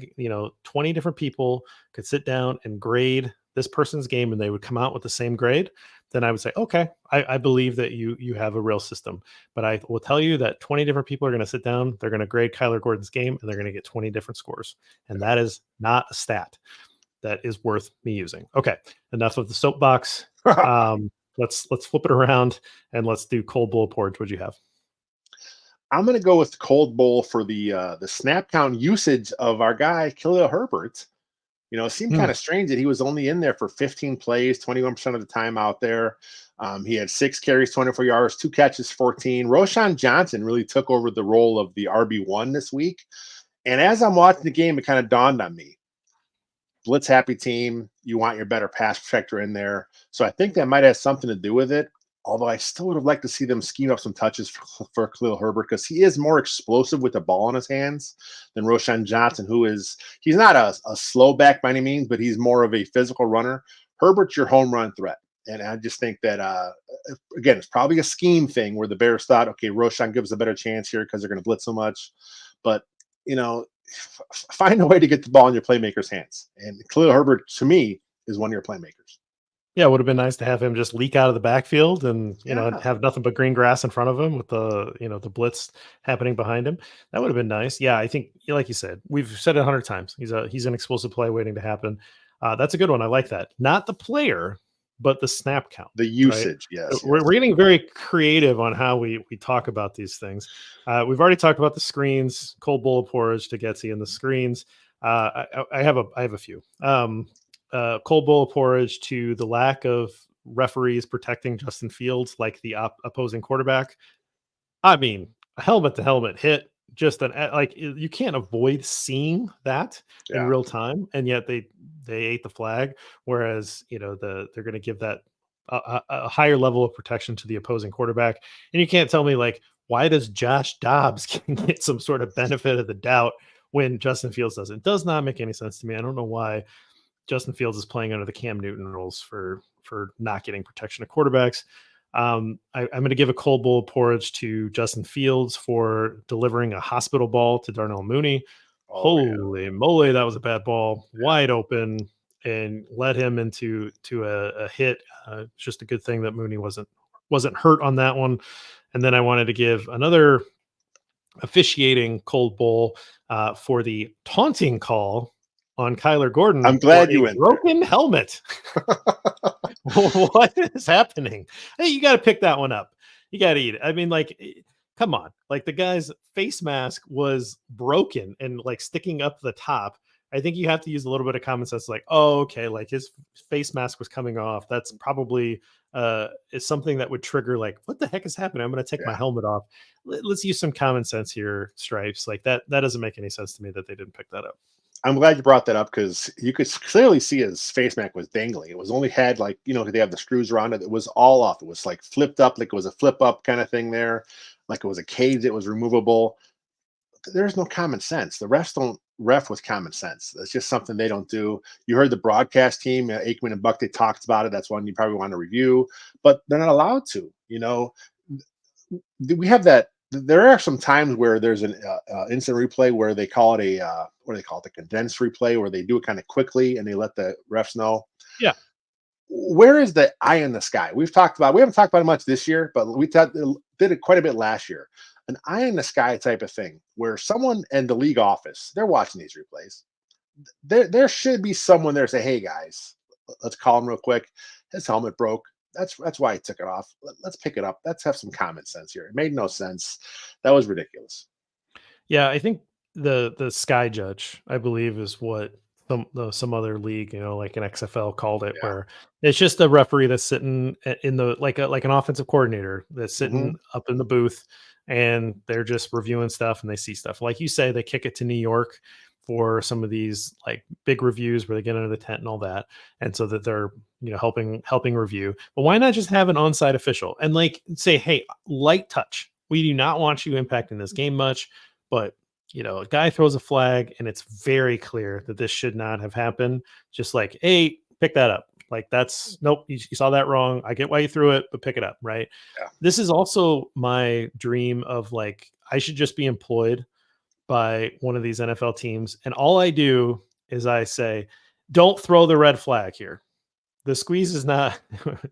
20 different people could sit down and grade this person's game and they would come out with the same grade, then I would say, okay, I believe that you have a real system. But I will tell you that 20 different people are going to sit down, they're going to grade Kyler Gordon's game, and they're going to get 20 different scores. And that is not a stat that is worth me using. Okay, enough of the soapbox. Let's flip it around and let's do cold bowl porridge. What'd you have? I'm going to go with cold bowl for the snap count usage of our guy Khalil Herbert. It seemed kind of strange that he was only in there for 15 plays, 21% of the time out there. He had 6 carries, 24 yards, 2 catches, 14. Roshan Johnson really took over the role of the RB1 this week. And as I'm watching the game, it kind of dawned on me. Blitz happy team, you want your better pass protector in there. So I think that might have something to do with it. Although I still would have liked to see them scheme up some touches for Khalil Herbert, because he is more explosive with the ball in his hands than Roshan Johnson, he's not a slow back by any means, but he's more of a physical runner. Herbert's your home run threat. And I just think that, again, it's probably a scheme thing where the Bears thought, okay, Roshan gives a better chance here because they're going to blitz so much. But, find a way to get the ball in your playmakers' hands. And Khalil Herbert, to me, is one of your playmakers. Yeah, it would have been nice to have him just leak out of the backfield and Yeah. have nothing but green grass in front of him with the blitz happening behind him. That would have been nice. Yeah, I think, like you said, we've said it 100 times. He's an explosive play waiting to happen. That's a good one. I like that. Not the player, but the snap count. The Right? usage, yes. We're getting very creative on how we talk about these things. We've already talked about the screens, cold bowl of porridge to Getsy and the screens. I have a few. Cold bowl of porridge to the lack of referees protecting Justin Fields like the opposing quarterback. I mean, a helmet to helmet hit, just you can't avoid seeing that in Yeah. real time, and yet they ate the flag. Whereas they're going to give that a higher level of protection to the opposing quarterback, and you can't tell me like, why does Josh Dobbs get some sort of benefit of the doubt when Justin Fields doesn't? It does not make any sense to me. I don't know why Justin Fields is playing under the Cam Newton rules for not getting protection of quarterbacks. I'm going to give a cold bowl of porridge to Justin Fields for delivering a hospital ball to Darnell Mooney. Oh, yeah. Holy moly, that was a bad ball, wide open. and led him into a hit. Just a good thing that Mooney wasn't hurt on that one. And then I wanted to give another officiating cold bowl for the taunting call on Kyler I'm Gordon for glad you a went there. broken helmet. What is happening? Hey, you got to pick that one up. You got to eat it. I mean, like, come on. Like the guy's face mask was broken and like sticking up the top. I think you have to use a little bit of common sense. Like, oh, okay, like his face mask was coming off. That's probably is something that would trigger like, what the heck is happening? I'm going to take my Yeah. helmet off. Let's use some common sense here, Stripes. Like that doesn't make any sense to me that they didn't pick that up. I'm glad you brought that up because you could clearly see his face mask was dangling. It was only had like, they have the screws around it. It was all off. It was like flipped up, like it was a flip up kind of thing there, like it was a cage that was removable. There's no common sense. The refs don't ref with common sense. That's just something they don't do. You heard the broadcast team, Aikman and Buck, they talked about it. That's one you probably want to review, but they're not allowed to. We have that. There are some times where there's an instant replay where they call it what do they call it? The condensed replay, where they do it kind of quickly and they let the refs know. Yeah. Where is the eye in the sky? We haven't talked about it much this year, but we did it quite a bit last year. An eye in the sky type of thing where someone in the league office, they're watching these replays. There should be someone there say, hey guys, let's call him real quick. His helmet broke. That's why he took it off. Let's pick it up. Let's have some common sense here. It made no sense. That was ridiculous. Yeah, I think the Sky Judge, I believe, is what some other league, like an XFL called it, Yeah. where it's just a referee that's sitting in the like an offensive coordinator that's Hmm. sitting up in the booth, and they're just reviewing stuff and they see stuff. Like you say, they kick it to New York for some of these like big reviews where they get under the tent and all that, and so that they're helping review. But why not just have an on-site official and like say, hey, light touch. We do not want you impacting this game much, but a guy throws a flag and it's very clear that this should not have happened. Just like, hey, pick that up. Like that's nope, you saw that wrong. I get why you threw it, but pick it up, right? Yeah. This is also my dream of like I should just be employed by one of these NFL teams, and all I do is I say, don't throw the red flag here. The squeeze is not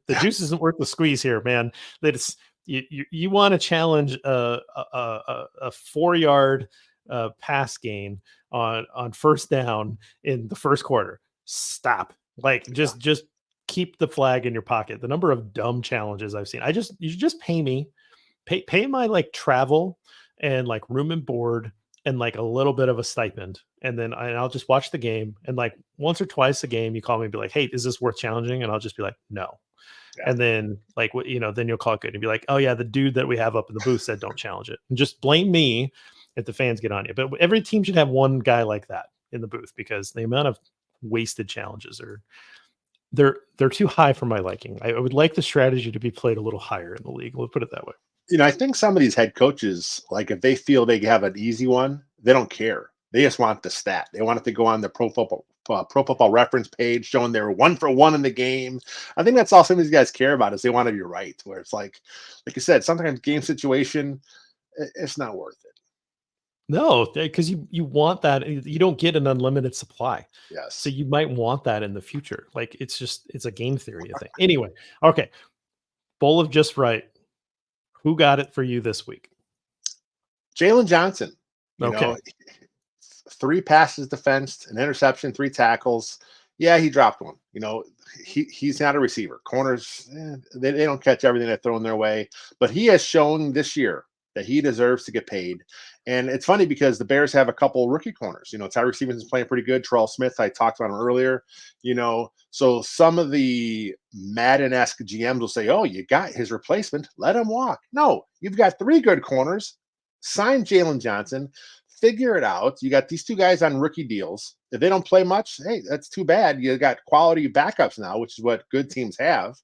the juice isn't worth the squeeze here, man. That it's you want to challenge a 4 yard pass gain on first down in the first quarter. Stop. Like Yeah. just keep the flag in your pocket. The number of dumb challenges I've seen. You should just pay me, pay my like travel and like room and board and like a little bit of a stipend, and then I'll just watch the game, and like once or twice a game you call me and be like, hey, is this worth challenging? And I'll just be like, no. Yeah. And then like what then you'll call it good and be like, oh yeah, the dude that we have up in the booth said don't challenge it, and just blame me if the fans get on you. But every team should have one guy like that in the booth, because the amount of wasted challenges are they're too high for my liking. I would like the strategy to be played a little higher in the league. We'll put it that way. I think some of these head coaches, like if they feel they have an easy one, they don't care. They just want the stat. They want it to go on the Pro Football Reference page showing they're 1 for 1 in the game. I think that's all some of these guys care about is they want to be right. Where it's like you said, sometimes game situation, it's not worth it. No, because you want that. You don't get an unlimited supply. So Yes. you might want that in the future. Like it's a game theory thing. Anyway, okay. Bowl of just right. Who got it for you this week? Jalen Johnson, you Okay. know, 3 passes defensed, an interception, 3 tackles. Yeah, he dropped one. He's not a receiver. Corners, they don't catch everything they're thrown their way. But he has shown this year that he deserves to get paid. And it's funny because the Bears have a couple rookie corners. Tyreek Stevens is playing pretty good. Terrell Smith, I talked about him earlier. So some of the Madden-esque GMs will say, oh, you got his replacement. Let him walk. No, you've got 3 good corners. Sign Jalen Johnson. Figure it out. You got these 2 guys on rookie deals. If they don't play much, hey, that's too bad. You got quality backups now, which is what good teams have.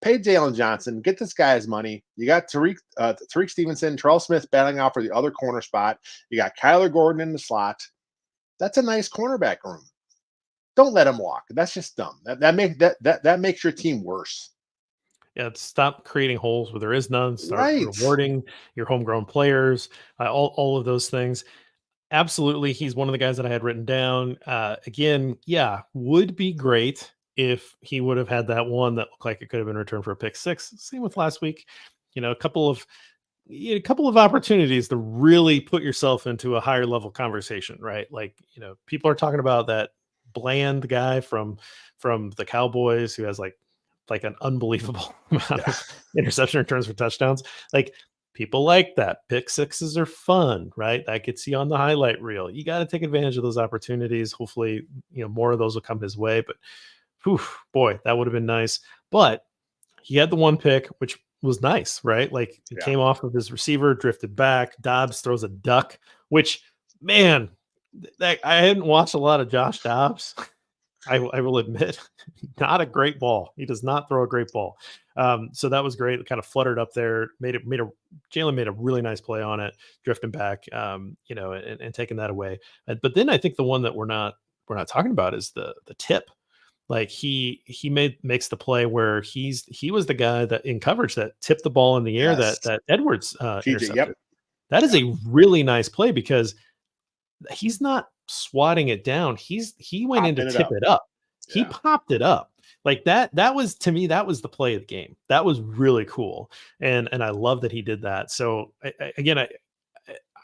Pay Jalen Johnson, get this guy his money. You got Tariq Stevenson, Terrell Smith battling out for the other corner spot. You got Kyler Gordon in the slot. That's a nice cornerback room. Don't let him walk. That's just dumb. That makes your team worse. Yeah, stop creating holes where there is none. Start Right. rewarding your homegrown players. All of those things. Absolutely, he's one of the guys that I had written down. Again, yeah, would be great if he would have had that one that looked like it could have been returned for a pick six. Same with last week. A couple of opportunities to really put yourself into a higher level conversation, right? Like, people are talking about that bland guy from the Cowboys who has like an unbelievable amount Yeah. of interception returns for touchdowns. Like, people like that. Pick sixes are fun, right? That gets you on the highlight reel. You got to take advantage of those opportunities. Hopefully, more of those will come his way. But whew, boy, that would have been nice. But he had the one pick, which was nice, right? Like, he Yeah. came off of his receiver, drifted back. Dobbs throws a duck, which, man, that I hadn't watched a lot of Josh Dobbs. I will admit, not a great ball. He does not throw a great ball. So that was great. It kind of fluttered up there, Jalen made a really nice play on it, drifting back, and taking that away. But then I think the one that we're not talking about is the tip. Like, makes the play where he was the guy that in coverage that tipped the ball in the air Yes. that Edwards TJ. Yep. intercepted. That is Yeah. a really nice play because he's not swatting it down. He went in to Popping it tip up. it up. He Yeah. popped it up. Like that was, to me, that was the play of the game. That was really cool. And I love that he did that. So again,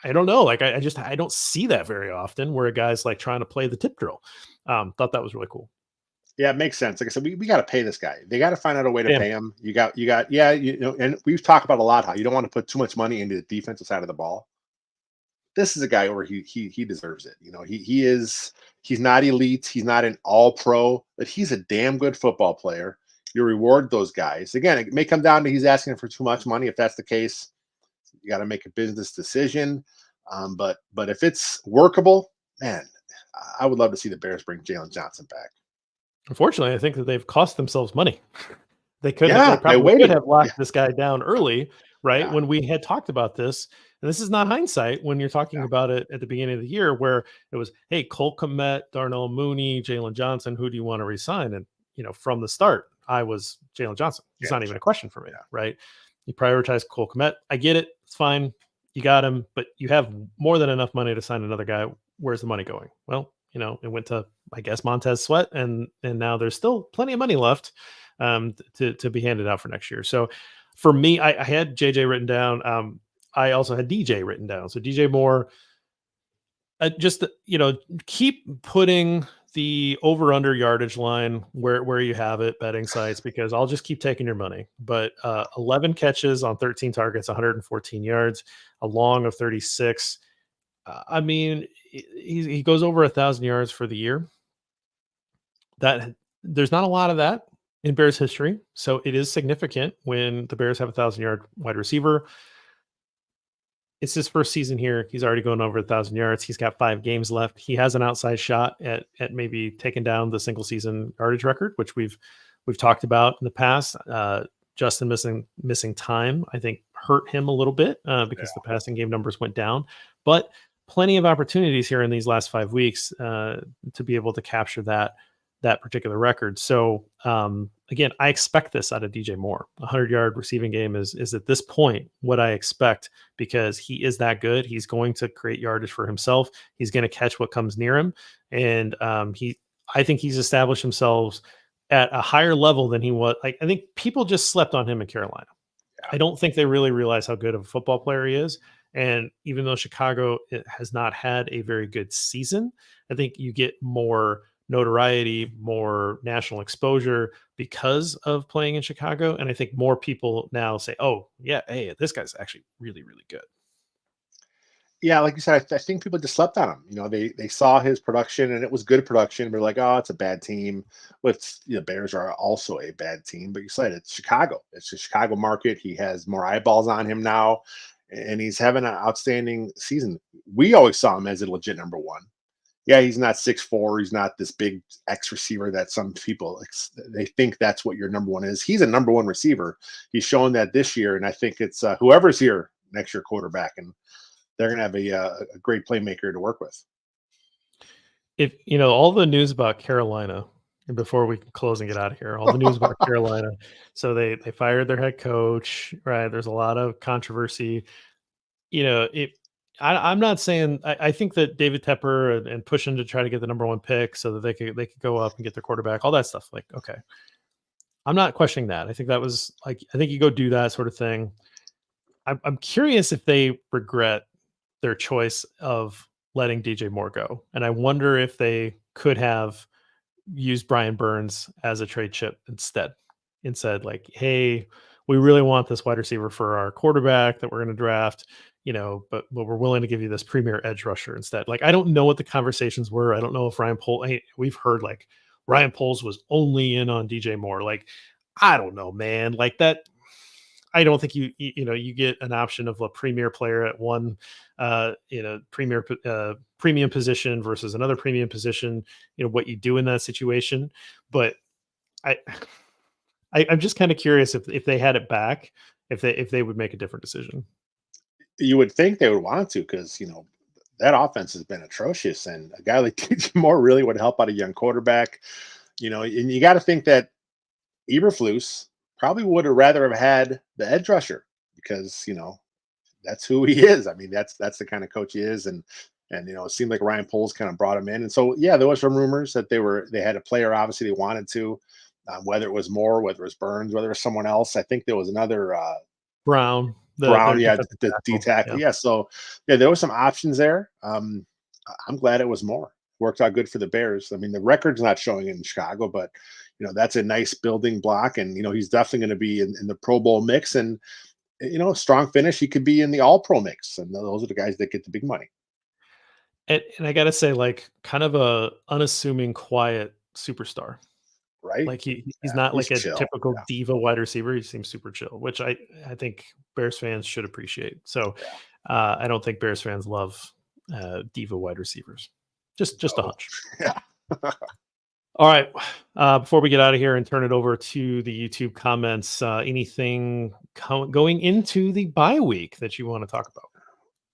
I don't know. Like, I don't see that very often where a guy's like trying to play the tip drill. Thought that was really cool. Yeah, it makes sense. Like I said, we got to pay this guy. They got to find out a way to Damn. pay him. Yeah, and we've talked about a lot how you don't want to put too much money into the defensive side of the ball. This is a guy where he deserves it. He's not elite, he's not an all pro, but he's a damn good football player. You reward those guys. Again, it may come down to he's asking for too much money. If that's the case, you got to make a business decision. But if it's workable, man, I would love to see the Bears bring Jalen Johnson back. Unfortunately, I think that they've cost themselves money. They Yeah, they probably could waited. have locked this guy down early, right? Yeah, When we had talked about this. And this is not hindsight when you're talking yeah, about it at the beginning of the year, where it was, hey, Cole Kmet, Darnell Mooney, Jalen Johnson, who do you want to resign? And, from the start, I was Jalen Johnson. It's Jalen not even a Johnson. question for me, Yeah. right? You prioritize Cole Kmet. I get it. It's fine. You got him, but you have more than enough money to sign another guy. Where's the money going? Well, it went to, I guess, Montez Sweat, and now there's still plenty of money left to be handed out for next year. So for me, I had JJ written down. I also had DJ written down. So DJ Moore, just keep putting the over under yardage line where you have it, betting sites, because I'll just keep taking your money. But 11 catches on 13 targets, 114 yards, a long of 36. I mean, he goes over 1,000 yards for the year. That There's not a lot of that in Bears history, so it is significant when the Bears have 1,000-yard wide receiver. It's his first season here. He's already going over 1,000 yards. He's got 5 games left. He has an outside shot at maybe taking down the single season yardage record, which we've talked about in the past. Justin missing time, I think, hurt him a little bit because the passing game numbers went down. But plenty of opportunities here in these last 5 weeks to be able to capture that particular record. So again, I expect this out of DJ Moore. 100-yard receiving game is at this point what I expect, because he is that good. He's going to create yardage for himself. He's going to catch what comes near him, and I think he's established himself at a higher level than he was. Like, I think people just slept on him in Carolina. I don't think they really realize how good of a football player he is. And even though Chicago has not had a very good season, I think you get more notoriety, more national exposure because of playing in Chicago. And I think more people now say, oh, yeah, hey, this guy's actually really, really good. Yeah, like you said, I think people just slept on him. They saw his production and it was good production. We're like, oh, it's a bad team. But the Bears are also a bad team. But you said it's Chicago. It's the Chicago market. He has more eyeballs on him now, and he's having an outstanding season. We always saw him as a legit number one. Yeah, he's not 6'4". He's not this big X receiver that some people they think that's what your number one is. He's a number one receiver. He's shown that this year, and I think it's whoever's here next year quarterback, and they're going to have a great playmaker to work with. If all the news about Carolina, and before we close and get out of here, all the news about Carolina. So they fired their head coach, right? There's a lot of controversy. If I'm not saying I think that David Tepper and pushing to try to get the number one pick so that they could go up and get their quarterback, all that stuff. Like, okay, I'm not questioning that. I think that was like I think you go do that sort of thing. I'm curious if they regret their choice of letting DJ Moore go, and I wonder if they could have used Brian Burns as a trade chip instead, and said like, "Hey, we really want this wide receiver for our quarterback that we're going to draft, but we're willing to give you this premier edge rusher instead." Like, I don't know what the conversations were. I don't know if Ryan Poles. Hey, we've heard like Ryan Poles was only in on DJ Moore. Like, I don't know, man. Like that. I don't think you get an option of a premier player at one premium position versus another premium position. What you do in that situation, but I I'm just kind of curious if they had it back, if they would make a different decision. You would think they would want to because that offense has been atrocious, and a guy like DJ Moore really would help out a young quarterback. And you got to think that Eberflus probably would have rather have had the edge rusher because that's who he is. I mean, that's the kind of coach he is, and it seemed like Ryan Poles kind of brought him in, and so yeah, there was some rumors that they had a player obviously they wanted to, whether it was Moore, whether it was Burns, whether it was someone else. I think there was another Brown, Brown, their yeah, defensive the D tackle. tackle, Yeah. yeah. So yeah, there was some options there. I'm glad it was Moore. Worked out good for the Bears. I mean, the record's not showing in Chicago, but that's a nice building block, and he's definitely going to be in the Pro Bowl mix, and strong finish. He could be in the All Pro mix, and those are the guys that get the big money, And I gotta say, like, kind of a unassuming, quiet superstar. right? Like he's Yeah, not he's like a chill. typical Yeah, diva wide receiver. He seems super chill, which I think Bears fans should appreciate. So yeah. I don't think Bears fans love diva wide receivers. Just a No, hunch. yeah. All right. Before we get out of here and turn it over to the YouTube comments, anything going into the bye week that you want to talk about?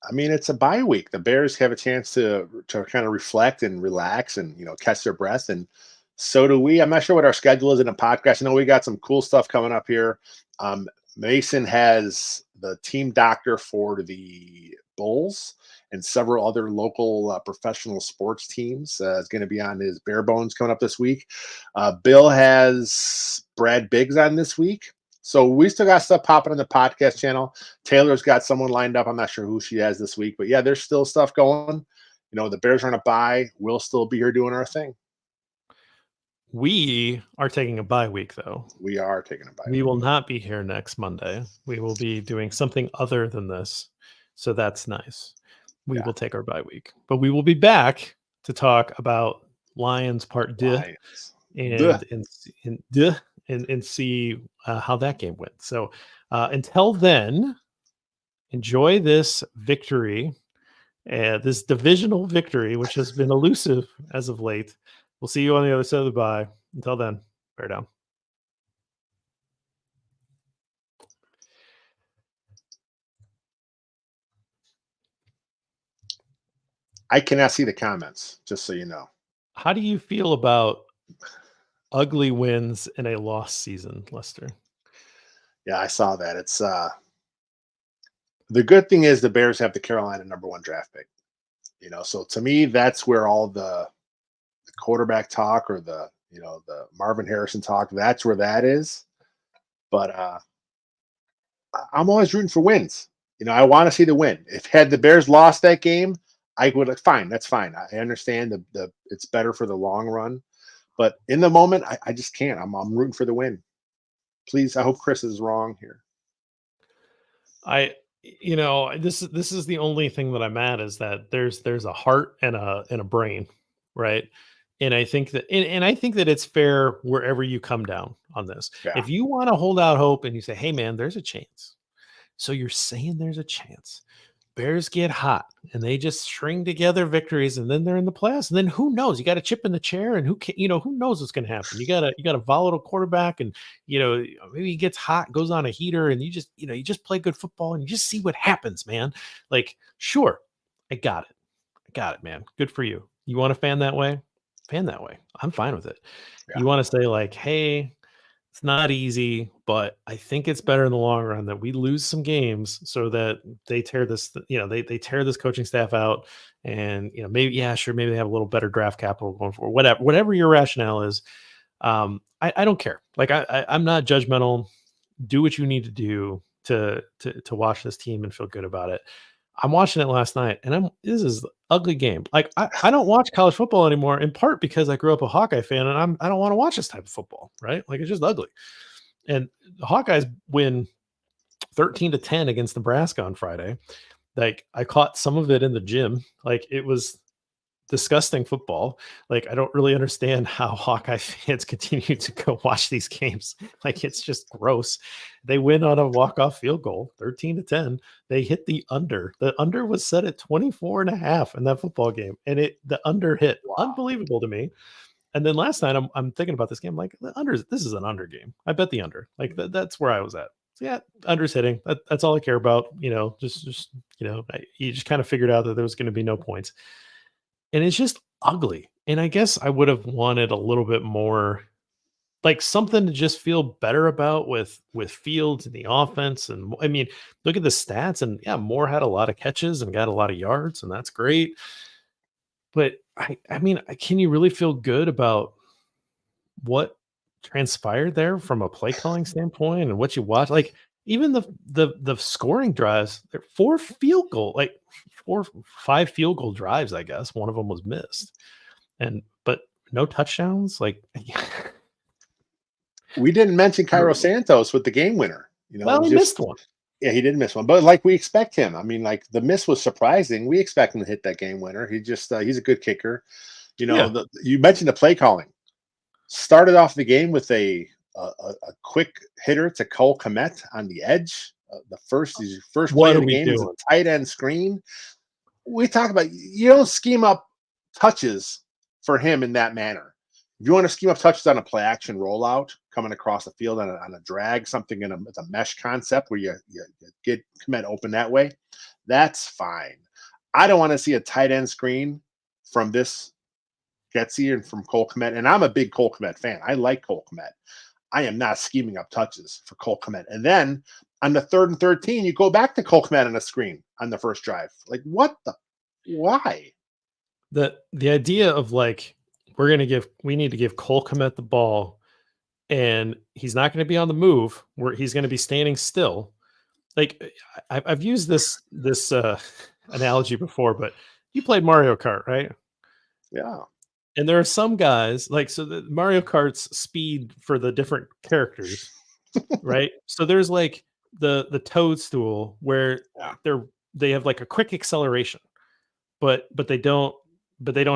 I mean, it's a bye week. The Bears have a chance to kind of reflect and relax and catch their breath, and so do we. I'm not sure what our schedule is in a podcast. I know we got some cool stuff coming up here. Um, Mason has the team doctor for the Bulls and several other local professional sports teams. Is going to be on his bare bones coming up this week. Bill has Brad Biggs on this week. So we still got stuff popping on the podcast channel. Taylor's got someone lined up. I'm not sure who she has this week, but yeah, there's still stuff going. The Bears are on a bye. We'll still be here doing our thing. We are taking a bye week, though. We are taking a bye We week. will not be here next Monday. We will be doing something other than this. So that's nice. We Yeah, will take our bye week, but we will be back to talk about Lions Part D Lions. Duh. and see how that game went. So until then, enjoy this victory, this divisional victory, which has been elusive as of late. We'll see you on the other side of the bye. Until then, bear down. I cannot see the comments, just so you know. How do you feel about ugly wins in a lost season, Lester? Yeah, I saw that. It's the good thing is the Bears have the Carolina #1 draft pick. So to me, that's where all the quarterback talk or the Marvin Harrison talk, that's where that is. But I'm always rooting for wins. I want to see the win. If had the Bears lost that game, I would like fine. That's fine. I understand the it's better for the long run, but in the moment, I just can't. I'm rooting for the win. Please, I hope Chris is wrong here. I this is the only thing that I'm at is that there's a heart and a brain, right? And I think and I think that it's fair wherever you come down on this. Yeah, If you want to hold out hope and you say, "Hey man, there's a chance." So you're saying there's a chance. Bears get hot and they just string together victories and then they're in the playoffs. And then who knows? You got a chip in the chair and who knows what's going to happen? You got a volatile quarterback and maybe he gets hot, goes on a heater and you just play good football and you just see what happens, man. Like, sure, I got it. I got it, man. Good for you. You want to fan that way? Fan that way. I'm fine with it. yeah. You want to say like, hey, It's not easy, but I think it's better in the long run that we lose some games so that they tear this, they tear this coaching staff out, and maybe, yeah, sure, maybe they have a little better draft capital going forward. Whatever your rationale is, I don't care. Like I'm not judgmental. Do what you need to do to watch this team and feel good about it. I'm watching it last night, and this is an ugly game. Like I don't watch college football anymore, in part because I grew up a Hawkeye fan, and I don't want to watch this type of football, right? Like it's just ugly. And the Hawkeyes win 13-10 against Nebraska on Friday. Like I caught some of it in the gym. Like it was disgusting football. Like I don't really understand how Hawkeye fans continue to go watch these games. Like it's just gross. They win on a walk-off field goal, 13-10. They hit the under. The under was set at 24.5 in that football game. And the under hit. Wow. Unbelievable to me. And then last night I'm thinking about this game. Like this is an under game. I bet the under. Like that's where I was at. So yeah, under's hitting. That's all I care about. Just you just kind of figured out that there was going to be no points. And it's just ugly. And I guess I would have wanted a little bit more, like something to just feel better about with Fields and the offense. And I mean, look at the stats, and yeah, Moore had a lot of catches and got a lot of yards, and that's great. But I mean, can you really feel good about what transpired there from a play calling standpoint and what you watch? Like even the scoring drives, they're 5 field goal drives, I guess. One of them was missed. But no touchdowns. Like We didn't mention Cairo Santos with the game winner. Well, he missed one. Yeah, he did miss one, but like we expect him. I mean, like the miss was surprising. We expect him to hit that game winner. He's a good kicker. Yeah. You mentioned the play calling. Started off the game with a quick hitter to Cole Kmet on the edge. His first play of the game is a tight end screen. We talk about you don't scheme up touches for him in that manner. If you want to scheme up touches on a play action rollout coming across the field on a drag, something it's a mesh concept where you get Kmet open that way, that's fine. I don't want to see a tight end screen from this Getsy and from Cole Kmet. And I'm a big Cole Kmet fan. I like Cole Kmet. I am not scheming up touches for Cole Kmet. And then on the 3rd and 13, you go back to Cole Kmet on a screen on the first drive. Like why? The idea of like, we need to give Cole Kmet the ball, and he's not going to be on the move, where he's going to be standing still. Like I've used this analogy before, but you played Mario Kart, right? Yeah. And there are some guys like, so the Mario Kart's speed for the different characters, right? So there's like the toadstool where they have like a quick acceleration, but they don't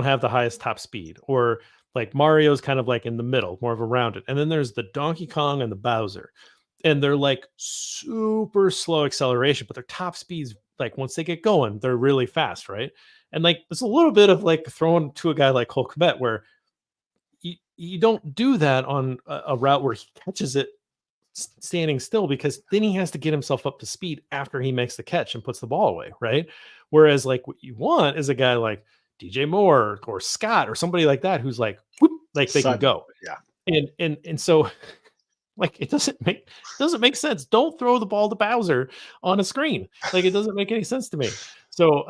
have the highest top speed. Or like Mario's kind of like in the middle, more of a rounded. And then there's the Donkey Kong and the Bowser, and they're like super slow acceleration, but their top speeds, like once they get going, they're really fast, right? And like there's a little bit of like throwing to a guy like Cole Kmet, where you don't do that on a route where he catches it standing still, because then he has to get himself up to speed after he makes the catch and puts the ball away, right? Whereas like what you want is a guy like DJ Moore or Scott or somebody like that who's like, whoop, like they can go. Yeah. And so like it doesn't make sense. Don't throw the ball to Bowser on a screen. Like it doesn't make any sense to me. So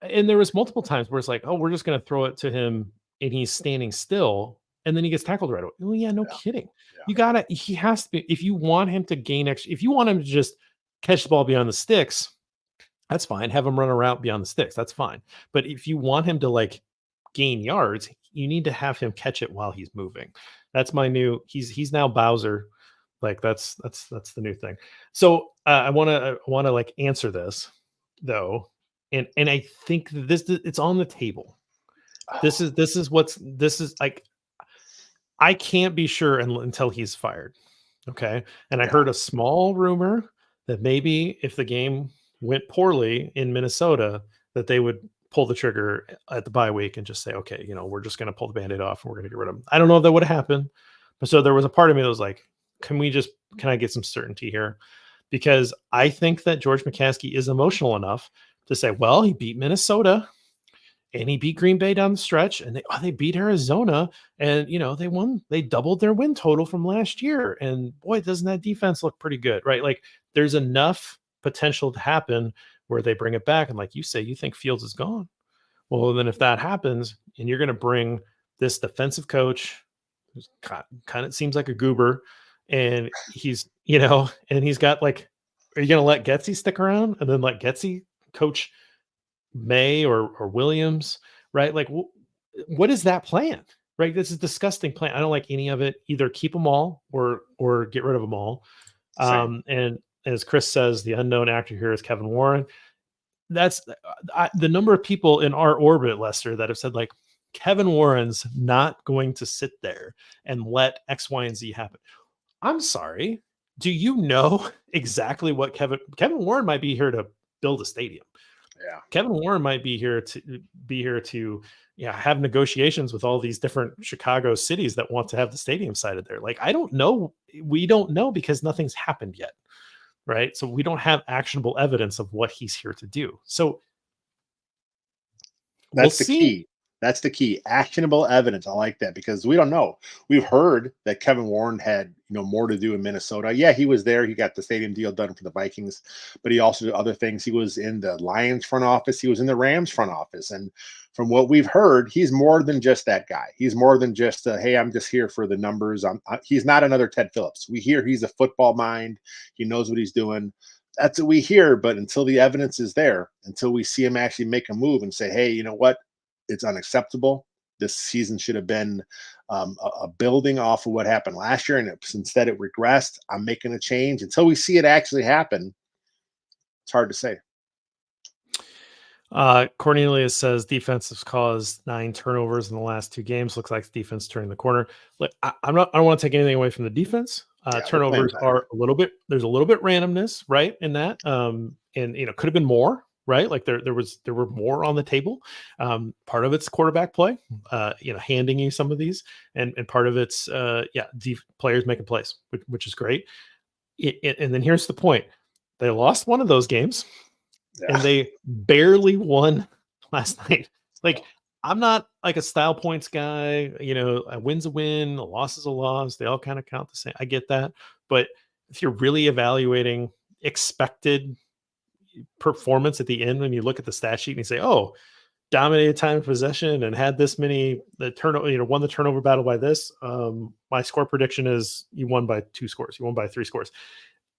and there was multiple times where it's like, oh, we're just going to throw it to him and he's standing still, and then he gets tackled right away. Oh yeah, no kidding. Yeah. He has to be, if you want him to gain extra, if you want him to just catch the ball beyond the sticks, that's fine. Have him run a route beyond the sticks. That's fine. But if you want him to like gain yards, you need to have him catch it while he's moving. That's my new, he's now Bowser. Like that's the new thing. So I want to like answer this though. And I think this, it's on the table. This is like, I can't be sure until he's fired. Okay. And I heard a small rumor that maybe if the game went poorly in Minnesota, that they would pull the trigger at the bye week and just say, okay, we're just going to pull the Band-Aid off and we're going to get rid of him. I don't know if that would have happened. But so there was a part of me that was like, can I get some certainty here? Because I think that George McCaskey is emotional enough to say, well, he beat Minnesota and he beat Green Bay down the stretch, and they beat Arizona, and they won. They doubled their win total from last year, and boy, doesn't that defense look pretty good, right? Like there's enough potential to happen where they bring it back, and like you say, you think Fields is gone. Well, then if that happens, and you're going to bring this defensive coach, who's kind of seems like a goober, and and he's got like, are you going to let Getsy stick around and then let Getsy coach May or Williams, right? Like, what is that plan? Right? This is a disgusting plan. I don't like any of it. Either keep them all or get rid of them all. Same. And as Chris says, the unknown actor here is Kevin Warren. That's the number of people in our orbit, Lester, that have said like Kevin Warren's not going to sit there and let X, Y, and Z happen. I'm sorry. Do you know exactly what Kevin Warren might be here to build a stadium? Yeah. Kevin Warren might be here to have negotiations with all these different Chicago cities that want to have the stadium sited there. Like, I don't know. We don't know because nothing's happened yet. Right. So we don't have actionable evidence of what he's here to do. So we'll That's the see. key. That's the key. Actionable evidence. I like that because we don't know. We've heard that Kevin Warren had, more to do in Minnesota. Yeah, he was there. He got the stadium deal done for the Vikings, but he also did other things. He was in the Lions front office. He was in the Rams front office. And from what we've heard, he's more than just that guy. He's more than just hey, I'm just here for the numbers. He's not another Ted Phillips. We hear he's a football mind. He knows what he's doing. That's what we hear. But until the evidence is there, until we see him actually make a move and say, hey, you know what? It's unacceptable. This season should have been a building off of what happened last year, and instead it regressed. I'm making a change. Until we see it actually happen, it's hard to say. Cornelius says defense has caused 9 turnovers in the last 2 games. Looks like defense turning the corner. Look, I don't want to take anything away from the defense. Yeah, Turnovers are there's a little bit randomness, right? In that, and could have been more, right? Like there were more on the table. Part of it's quarterback play, handing you some of these, and part of it's players making plays, which is great. And then here's the point: they lost one of those games. Yeah. And they barely won last night. Like, I'm not like a style points guy. A win's a win, a loss is a loss. They all kind of count the same. I get that. But if you're really evaluating expected performance at the end, when you look at the stat sheet and you say, oh, dominated time of possession and had this many, the turnover, won the turnover battle by this. My score prediction is you won by 2 scores. You won by 3 scores.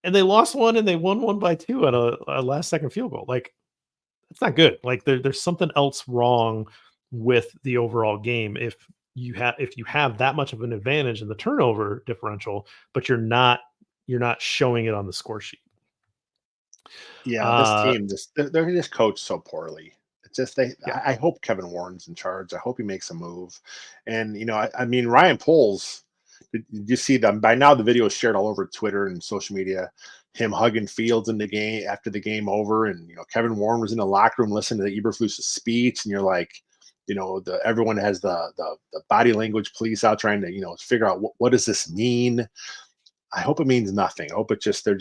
And they lost one and they won one by 2 on a last second field goal. Like, that's not good. Like there's something else wrong with the overall game. If you have that much of an advantage in the turnover differential, but you're not showing it on the score sheet. Yeah, this team they're just coached so poorly. It's just I hope Kevin Warren's in charge. I hope he makes a move. And I mean Ryan Poles, did you see them by now? The video is shared all over Twitter and social media. Him hugging Fields in the game after the game over, and Kevin Warren was in the locker room listening to Eberflus' speech, and you're like, everyone has the body language police out trying to figure out what does this mean. I hope it means nothing. I hope they're just they're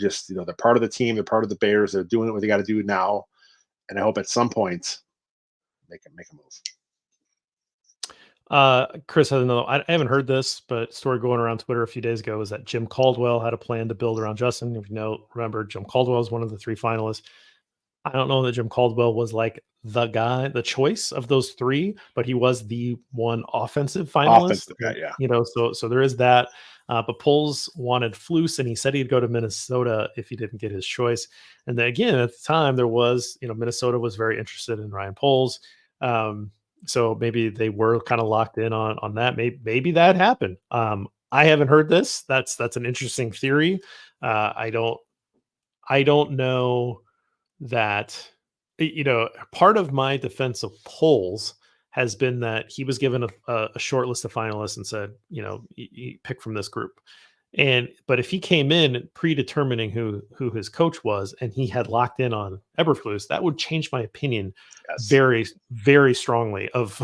part of the team, they're part of the Bears, they're doing what they got to do now, and I hope at some point they can make a move. Chris has another. I haven't heard this, but story going around Twitter a few days ago was that Jim Caldwell had a plan to build around Justin. If remember, Jim Caldwell is one of the 3 finalists. I don't know that Jim Caldwell was like the guy, the choice of those 3, but he was the one offensive finalist. Guy, yeah. So there is that. But Poles wanted Flus, and he said he'd go to Minnesota if he didn't get his choice. And then again, at the time, there was, Minnesota was very interested in Ryan Poles. So maybe they were kind of locked in on that. Maybe that happened. I haven't heard this. That's an interesting theory. I don't know that, part of my defense of Poles has been that he was given a short list of finalists and said, you pick from this group. But if he came in predetermining who his coach was and he had locked in on Eberflus, that would change my opinion very, very strongly of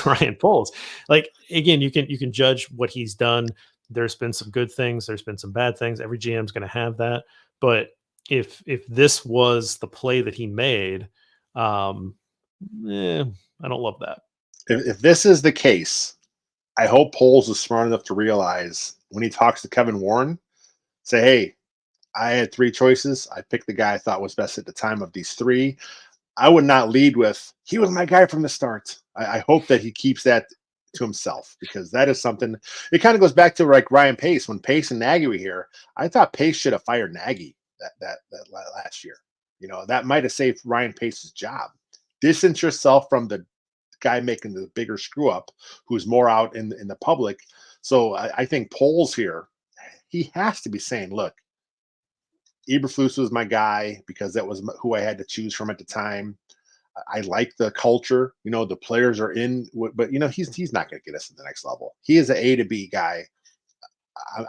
Ryan Poles. Like, again, you can judge what he's done. There's been some good things. There's been some bad things. Every GM's going to have that. But if this was the play that he made, I don't love that. If this is the case, I hope Poles is smart enough to realize when he talks to Kevin Warren, say, hey, I had three choices. I picked the guy I thought was best at the time of these three. I would not lead with, he was my guy from the start. I hope that he keeps that to himself, because that is something. It kind of goes back to like Ryan Pace. When Pace and Nagy were here, I thought Pace should have fired Nagy that last year. That might have saved Ryan Pace's job. Distance yourself from the guy making the bigger screw up, who's more out in the public. So I think Poles here, he has to be saying, look, Eberflus was my guy because that was who I had to choose from at the time. I like the culture. The players are in, but he's not going to get us to the next level. He is an A to B guy.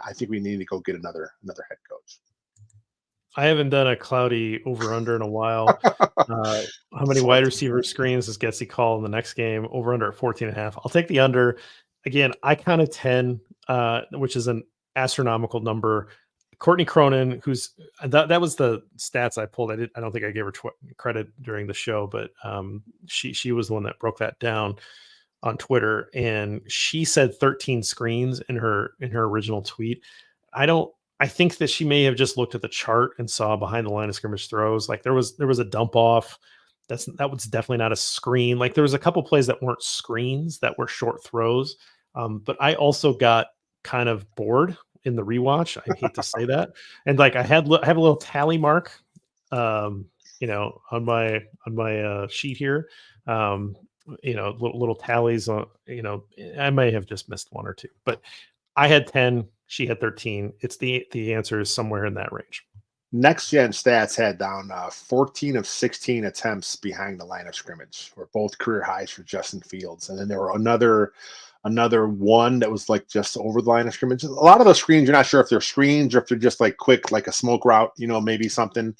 I think we need to go get another head coach. I haven't done a cloudy over under in a while. How many So wide receiver screens does Getsy call in the next game? Over under at 14.5. I'll take the under. Again, I counted 10, which is an astronomical number. Courtney Cronin, who's that was the stats I pulled. I don't think I gave her credit during the show, but she was the one that broke that down on Twitter, and she said 13 screens in her original tweet. I think that she may have just looked at the chart and saw behind the line of scrimmage throws. Like there was a dump off. That was definitely not a screen. Like there was a couple plays that weren't screens, that were short throws. But I also got kind of bored in the rewatch. I hate to say that. And like I have a little tally mark, on my sheet here. Little tallies on, I may have just missed one or two, but I had 10, she had 13. It's the answer is somewhere in that range. Next Gen Stats had down 14 of 16 attempts behind the line of scrimmage, were both career highs for Justin Fields. And then there were another one that was like just over the line of scrimmage. A lot of those screens, you're not sure if they're screens or if they're just like quick, like a smoke route, maybe something,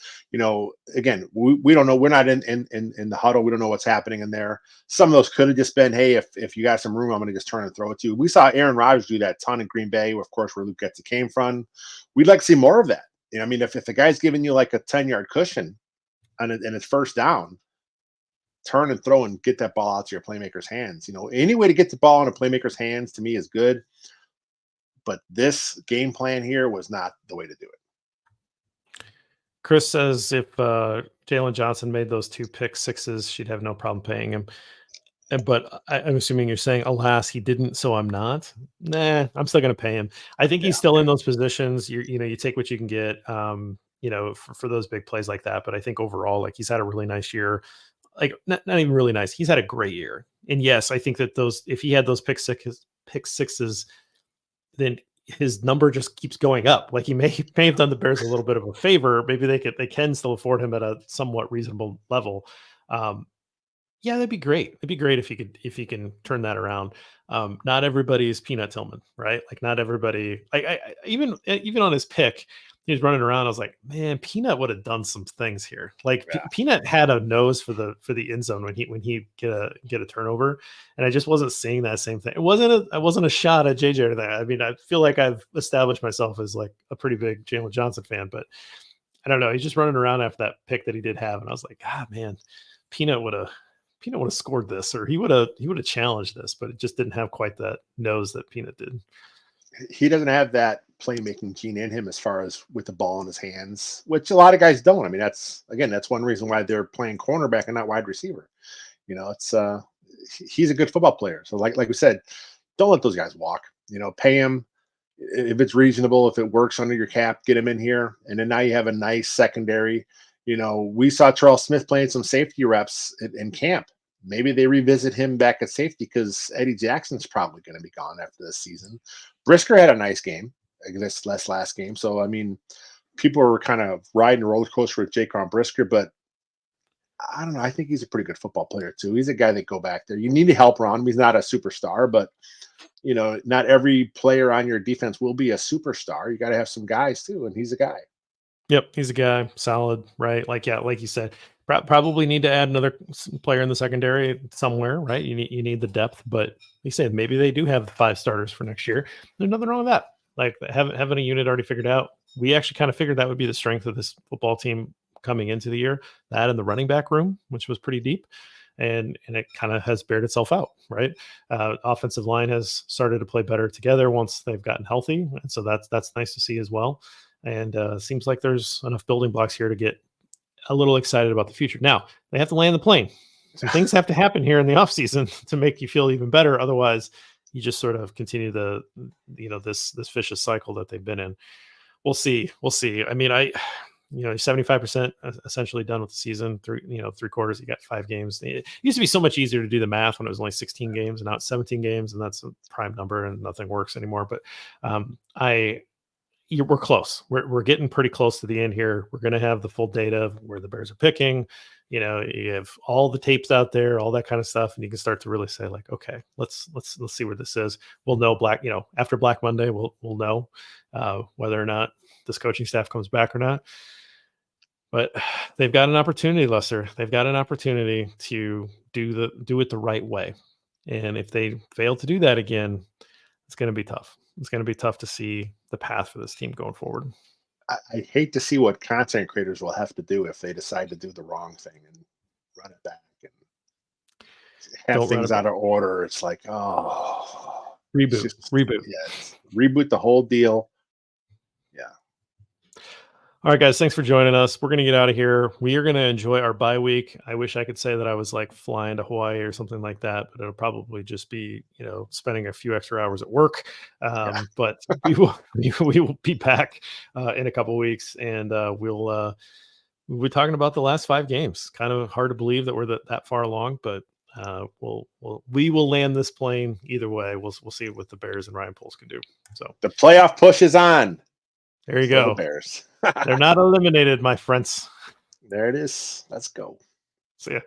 again, we don't know. We're not in the huddle. We don't know what's happening in there. Some of those could have just been, hey, if you got some room, I'm going to just turn and throw it to you. We saw Aaron Rodgers do that ton in Green Bay, of course, where Luke Getsy came from. We'd like to see more of that. If the guy's giving you like a 10-yard cushion and it's first down, turn and throw and get that ball out to your playmaker's hands. Any way to get the ball in a playmaker's hands to me is good. But this game plan here was not the way to do it. Chris says if Jalen Johnson made those 2 pick sixes, she'd have no problem paying him. But I'm assuming you're saying, alas, he didn't, so I'm not. Nah, I'm still going to pay him. I think he's still in those positions. You take what you can get, for those big plays like that. But I think overall, like he's had a really nice year. Like not even really nice. He's had a great year. And yes, I think that if he had those pick sixes, then his number just keeps going up. Like he may have done the Bears a little bit of a favor. Maybe they can still afford him at a somewhat reasonable level. Yeah, that'd be great. It'd be great if you can turn that around. Not everybody's Peanut Tillman, right? Like not everybody. Even on his pick, he was running around. I was like, man, Peanut would have done some things here. Like Peanut had a nose for the end zone when he get a turnover, and I just wasn't seeing that same thing. It wasn't a shot at JJ or that. I mean, I feel like I've established myself as like a pretty big Jalen Johnson fan, but I don't know. He's just running around after that pick that he did have, and I was like, man, Peanut would have scored this, or he would have challenged this, but it just didn't have quite that nose that Peanut did. He doesn't have that playmaking gene in him as far as with the ball in his hands, which a lot of guys don't. I mean, that's one reason why they're playing cornerback and not wide receiver. It's he's a good football player. So like we said, don't let those guys walk. Pay him if it's reasonable, if it works under your cap, get him in here. And then now you have a nice secondary. We saw Charles Smith playing some safety reps in camp. Maybe they revisit him back at safety because Eddie Jackson's probably going to be gone after this season. Brisker had a nice game, I guess, last game. So, I mean, people were kind of riding a roller coaster with Jaquan Brisker, but I don't know. I think he's a pretty good football player, too. He's a guy that go back there. You need to help around him. He's not a superstar, but, not every player on your defense will be a superstar. You got to have some guys, too, and he's a guy. Yep, he's a guy, solid, right? Like you said, probably need to add another player in the secondary somewhere, right? You need the depth, but you say maybe they do have 5 starters for next year. There's nothing wrong with that. Like having a unit already figured out. We actually kind of figured that would be the strength of this football team coming into the year. That and the running back room, which was pretty deep. and it kind of has bared itself out, right? Offensive line has started to play better together once they've gotten healthy, and so that's nice to see as well. And seems like there's enough building blocks here to get a little excited about the future. Now they have to land the plane. Some things have to happen here in the offseason to make you feel even better. Otherwise, you just sort of continue this vicious cycle that they've been in. We'll see. We'll see. I mean, 75% essentially done with the season. Three quarters. You got 5 games. It used to be so much easier to do the math when it was only 16 games, and now it's 17 games, and that's a prime number, and nothing works anymore. But we're close. We're getting pretty close to the end here. We're going to have the full data of where the Bears are picking. You have all the tapes out there, all that kind of stuff, and you can start to really say like, okay, let's see where this is. We'll know after Black Monday, we'll know whether or not this coaching staff comes back or not. But they've got an opportunity, Lester. They've got an opportunity to do it the right way. And if they fail to do that again, it's going to be tough. It's going to be tough to see the path for this team going forward. I hate to see what content creators will have to do if they decide to do the wrong thing and run it back and have things out of order. It's like, reboot. Yeah, reboot the whole deal. Yeah. All right, guys, thanks for joining us. We're going to get out of here. We are going to enjoy our bye week. I wish I could say that I was like flying to Hawaii or something like that, but it'll probably just be, spending a few extra hours at work. But we will be back in a couple of weeks, and we'll be talking about the last 5 games. Kind of hard to believe that we're that far along, but we will land this plane either way. We'll see what the Bears and Ryan Poles can do. So the playoff push is on. There you go. The Bears. They're not eliminated, my friends. There it is. Let's go. See ya.